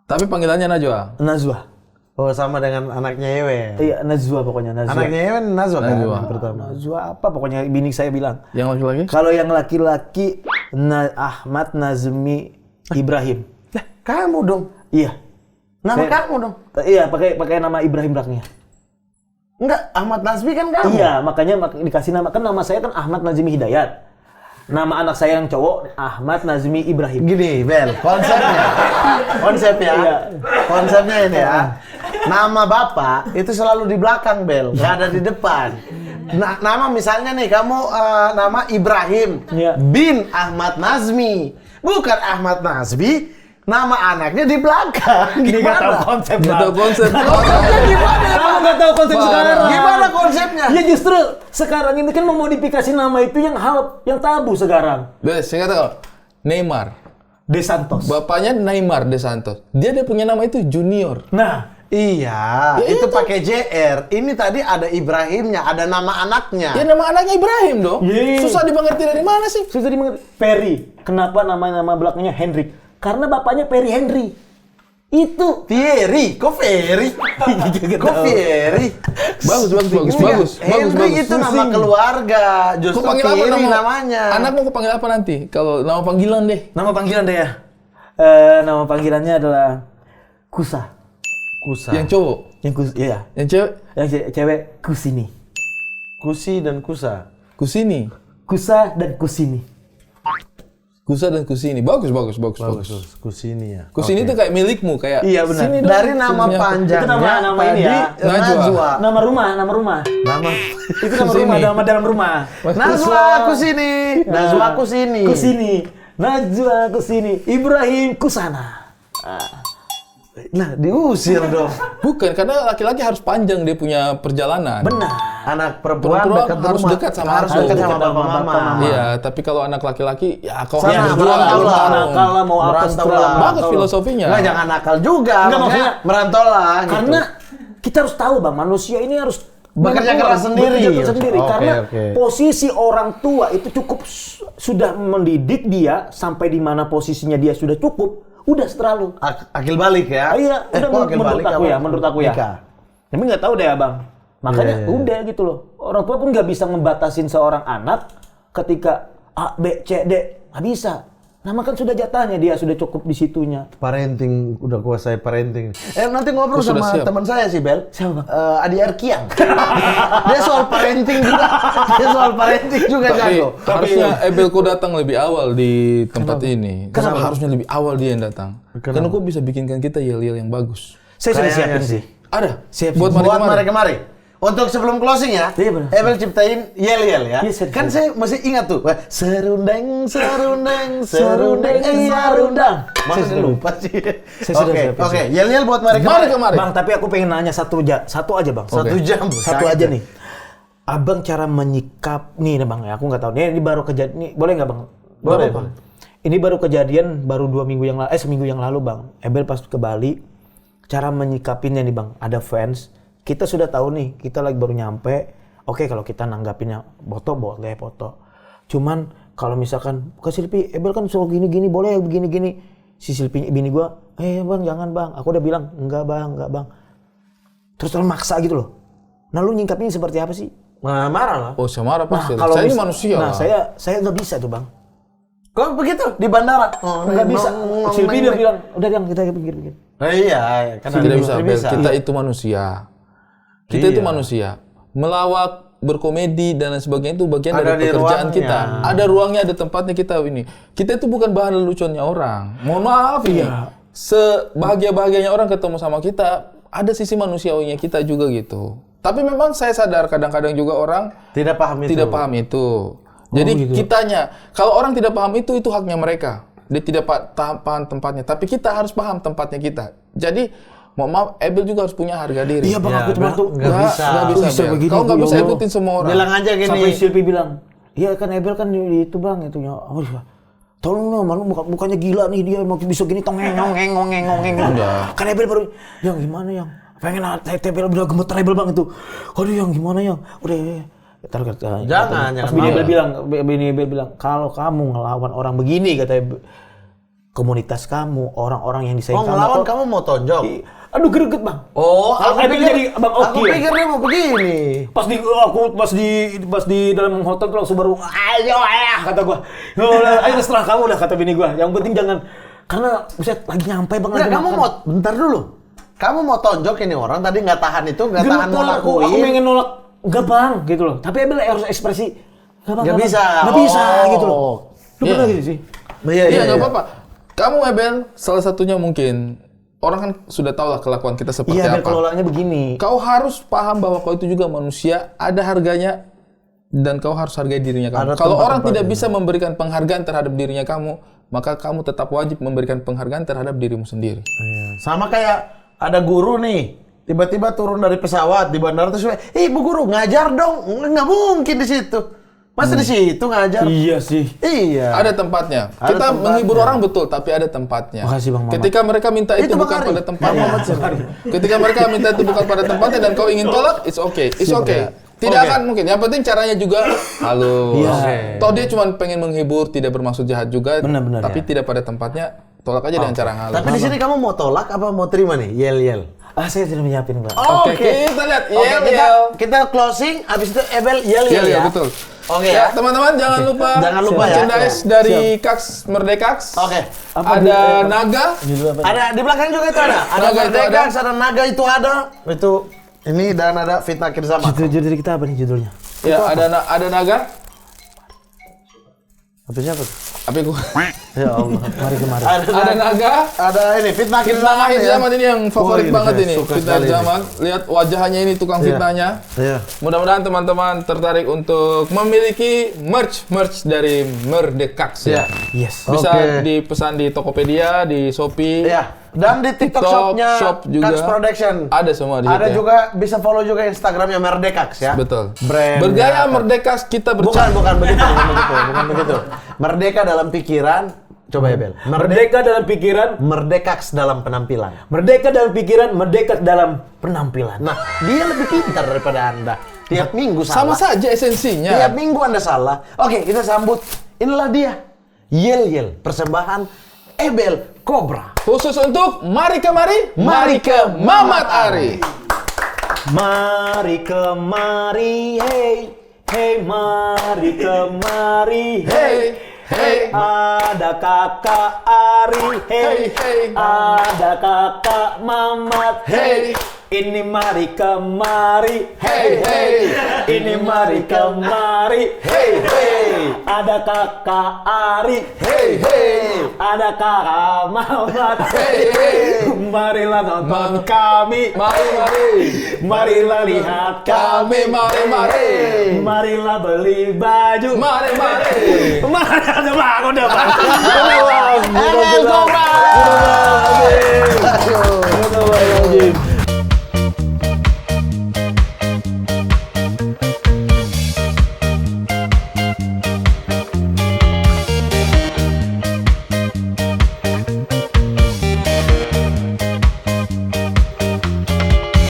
Tapi panggilannya Najwa. Nazwa. Oh sama dengan anaknya Yewe. Iya Nazwa pokoknya Nazwa. Anaknya Yewe Nazwa kan Najwa. yang pertama. Nazwa apa pokoknya bini saya bilang. Yang laki-laki? Kalau yang laki-laki Ahmad Nazmi Ibrahim. Lah, kamu dong. Iya. Nama Saya- kamu dong. Iya, pakai nama Ibrahim belakangnya. Enggak, Ahmad Nazmi kan kamu. Iya, makanya dikasih nama kan nama saya kan Ahmad Nazmi Hidayat. Nama anak saya yang cowok Ahmad Nazmi Ibrahim. Gini, Bel, konsepnya. Iya. Konsepnya ini ya. Nama bapak itu selalu di belakang, Bel, nggak ada di depan. Nama misalnya nih kamu nama Ibrahim Iya. bin Ahmad Nazmi. Bukan Ahmad Nazmi, nama anaknya di belakang. Ini nggak tahu Gimana? konsep. Nggak tahu Bang. konsep. Kamu nggak tahu konsep Parah. sekarang. Gimana konsepnya? Ya justru sekarang ini kan memodifikasi nama itu yang tabu sekarang. Bes, saya kata Neymar. De Santos. Bapaknya Neymar De Santos. Dia punya nama itu Junior. Nah, Iya, itu pakai JR. Ini tadi ada Ibrahimnya, ada nama anaknya. Ya nama anaknya Ibrahim dong. Yeay. Susah dimengerti dari mana sih? susah dimengerti. Perry. Kenapa nama belakangnya Hendrik? Karena bapaknya Perry Henry. Itu. Thierry, kok Ferry? Kok Ferry? Bagus. Henry itu nama keluarga, Kau justru panggil apa Thierry nama? namanya. Anak mau kau panggil apa nanti? Kalau nama panggilan deh. Nama panggilan deh ya. Nama panggilannya adalah Kusa. Kusa. Yang cowok, Iya. yang cewek, Yang cewek Kusini. Kusi dan Kusa. Kusini. Kusa dan Kusini. Kusa dan Kusini. Bagus. Kusini ya. Kusini itu kayak milikmu, kayak Iya, benar. sini dong, Dari nama sini aku. panjangnya Itu nama ini tadi ya. Najwa. Nama rumah. Nama Itu nama rumah, nama dalam rumah. Najwa Kusini. Najwa Kusini. Kusini. Najwa Kusini. Ibrahim Kusana. Nah, diusir dong. Bukan, karena laki-laki harus panjang dia punya perjalanan. Benar. Anak perempuan Perempuan dekat harus rumah. dekat sama harus aku. dekat sama Dekat sama papa mama. Iya, tapi kalau anak laki-laki, ya kau Sama, harus merantau berjuang lah. dong. Nakal lah mau apa Merantau setelah lah. Bagus filosofinya. Enggak, jangan nakal juga. Enggak, maksudnya maksudnya- merantau lah gitu. Karena kita harus tahu bang, manusia ini harus Bekerja memang keras sendiri. bekerja keras sendiri. Oke, Karena oke. posisi orang tua itu cukup sudah mendidik dia sampai di mana posisinya dia sudah cukup, udah terlalu. Akil balik ya. Iya, udah kok akil menurut balik aku apa? ya, menurut aku ya. Nikah. Tapi nggak tahu deh abang. Makanya Iya. udah gitu loh. Orang tua pun nggak bisa ngebatasin seorang anak ketika A, B, C, D. Nggak bisa. Nama kan sudah jatahnya, dia sudah cukup di situnya. Parenting, udah kuasai parenting. Nanti ngobrol Oh, sudah sama siap. teman saya sih, Bel. Siapa, Bang? Adi Erkiang. Dia soal parenting juga. Dia soal parenting juga Tapi jago. harusnya Ebelko datang lebih awal di tempat ini. Kenapa? Harusnya lebih awal dia yang datang. Karena kau bisa bikinkan kita yel-yel yang bagus. Saya sudah Kayaknya siapin sih. sih. Ada? Siap. Buat Buat mari mari kemari. Untuk sebelum closing ya, Iya, benar. Ebel ciptain yel-yel ya. Iya, siap, Kan siap. saya masih ingat tuh. Serundeng, serundeng, Serundeng, serundeng. Masa Saya saya sudah- lupa sih. Saya sudah Oke, siapin, oke. siap. Yel-yel buat mari Mari kemari. kemari. Bang, tapi aku pengen nanya satu aja bang. Satu jam. Satu aja nih. Abang cara menyikap nih bang ya, aku nggak tahu. Ini baru kejadian. Nih, boleh nggak bang? Boleh, Bang? boleh. Ini baru kejadian baru 2 minggu yang lalu, seminggu yang lalu bang. Ebel pas ke Bali, cara menyikapinnya nih bang. Ada fans, kita sudah tahu nih, kita lagi baru nyampe. Oke kalau kita nanggapinnya foto boleh foto. Cuman kalau misalkan ke Silpi, Ebel kan suruh gini-gini boleh begini-gini. Si Silpi bini gua, bang jangan bang. Aku udah bilang enggak bang. Terus maksa gitu loh. Nah lu nyingkapnya seperti apa sih? Nah, marah lah. Oh, saya marah pasti. kalau Saya ini mis- manusia Nah, lah. saya nggak bisa tuh bang. Kok begitu di bandara? Nggak bisa. Silpi dia bilang, udah yang kita pikir-pikir. Iya, kan Tidak ada- bisa, Bel. Kita itu manusia. Kita itu Iya. manusia. Melawak, berkomedi dan lain sebagainya itu bagian Ada dari di pekerjaan ruangnya. kita. Ada ruangnya, ada tempatnya kita ini. Kita itu bukan bahan leluconnya orang. Mohon maaf ini. Sebahagia-bahagianya orang ketemu sama kita, ada sisi manusiawinya kita juga gitu. Tapi memang saya sadar kadang-kadang juga orang Tidak paham itu. tidak paham itu. Jadi gitu. kitanya, kalau orang tidak paham itu haknya mereka. Dia tidak paham tempatnya, tapi kita harus paham tempatnya kita. Jadi, mohon maaf, Abel juga harus punya harga diri. Iya bang, Ya, aku cuma tuh nggak bisa. Nggak bisa, Bisa Bel. begini, Kau nggak Bu, bisa ya Allah. ikutin semua orang. Bilang aja gini. Sampai Silvi bilang, iya kan Abel kan itu bang, itu ya. Oh, iya. Tolong dong, malu mukanya gila nih dia mau bisa gini ngeng. Kan Abel baru, yang gimana yang? Pengen Abel udah gemeter Abel bang itu. Aduh yang gimana yang? Udah ya. Jangan Pas mau. Bini Abel bilang, kalau kamu ngelawan orang begini kata komunitas kamu, orang-orang yang disayang ngelawan kamu mau tonjok? Aduh greget bang. Oh, Kalau Abel jadi Bang aku Oki ya? pikir dia mau begini. Pas di dalam hotel tuh langsung baru ayo kata gua. Ayo setelah kamu dah kata bini gua. Yang penting jangan karena buset lagi nyampe bang. Nggak, lagi kamu makan. mau bentar dulu. Kamu mau tonjok ini orang tadi nggak tahan itu, nggak tahan mau Gemeter, aku lakuin. pengen nolak enggak bang gitu loh. Tapi Abel harus ekspresi enggak bang. Nggak bisa. Enggak bisa Oh. gitu loh. Lu Iya. pernah gitu sih? Iya, nggak apa-apa. Kamu Abel, salah satunya mungkin orang kan sudah tahu lah kelakuan kita seperti Iya, Abel apa. kelolanya begini. Kau harus paham bahwa kau itu juga manusia, ada harganya dan kau harus hargai dirinya kamu. Ada Kalau orang tempat-tempatnya. tidak bisa memberikan penghargaan terhadap dirinya kamu, maka kamu tetap wajib memberikan penghargaan terhadap dirimu sendiri. Sama kayak ada guru nih, tiba-tiba turun dari pesawat di bandara terus, Bu guru ngajar dong, nggak mungkin di situ. Masa di situ ngajar? Iya sih. Iya. Ada tempatnya. Ada Kita tempatnya. menghibur orang betul, tapi ada tempatnya. Makasih, Bang Mamat. Ketika mereka minta itu Itu Bang bukan Ari. pada tempatnya. Bang Mamat. Ketika mereka minta itu bukan pada tempatnya dan kau ingin tolak, it's okay. It's okay. Tidak Oke. akan mungkin. Yang penting caranya juga halus. Iya. Oke. Toh dia cuma pengen menghibur, tidak bermaksud jahat juga. Benar-benar, Tapi ya. tidak pada tempatnya. Tolak aja dengan cara yang halus. Tapi di sini kamu mau tolak apa mau terima nih? Yel. Saya sudah menyiapin bang. Oke, kita lihat. Oke, Yel. kita closing, habis itu Abel yel Iya, ya. betul. Oke Ya, ya. teman-teman jangan lupa. Jangan lupa ya. merchandise dari Kaks Merdekax. Oke. Ada naga. Judul apa? Ada di belakang juga itu ada. Ada Naga itu Merdeka, ada. ada naga itu ada. Itu ini dan ada fitnah kirzama. Judul kita apa nih judulnya? Ya, ada naga. Artinya apa? Apa itu? Ya Allah, mari kemari. Ada naga. Ada ini fitnah Fitnah kirzama akhir zaman ini yang favorit Oh, ini banget saya ini. suka Fitnah sekali zaman. Lihat wajahnya ini tukang Iya. fitnahnya. Iya. Mudah-mudahan teman-teman tertarik untuk memiliki merch dari Merdekax ya. Yes. Bisa Oke. dipesan di Tokopedia, di Shopee. Iya. Dan di TikTok TikTok shopnya shop juga. Kaks Production. Ada semua di situ Ada ya. juga bisa follow juga Instagramnya Merdekax ya. Betul. Brand Bergaya Merdekax kita bercanda. Bukan begitu. Merdeka dalam pikiran. Coba ya Bel. Merdeka dalam pikiran, Merdekax dalam penampilan. merdeka dalam pikiran, merdeka dalam penampilan. Nah, dia lebih pintar daripada Anda. Tiap minggu Sama salah. saja esensinya. Tiap minggu Anda salah. Oke, kita sambut. Inilah dia. Yel persembahan Abel Cobra. Khusus untuk Mari Kemari, Mari ke Mamat Ari. Mari kemari, hey, mari kemari, Hey. Ada kakak Ari, Hey. Ada kakak Mamat, Hey. Ini mari kemari, Hey. Ini mari kemari, Ada kakak Ari, Hey. Ada kakak Mamat, Hey. Marilah nonton kami, Mari. marilah lihat Kami mari. marilah beli baju. Mari. Mana ada bang, udah bang.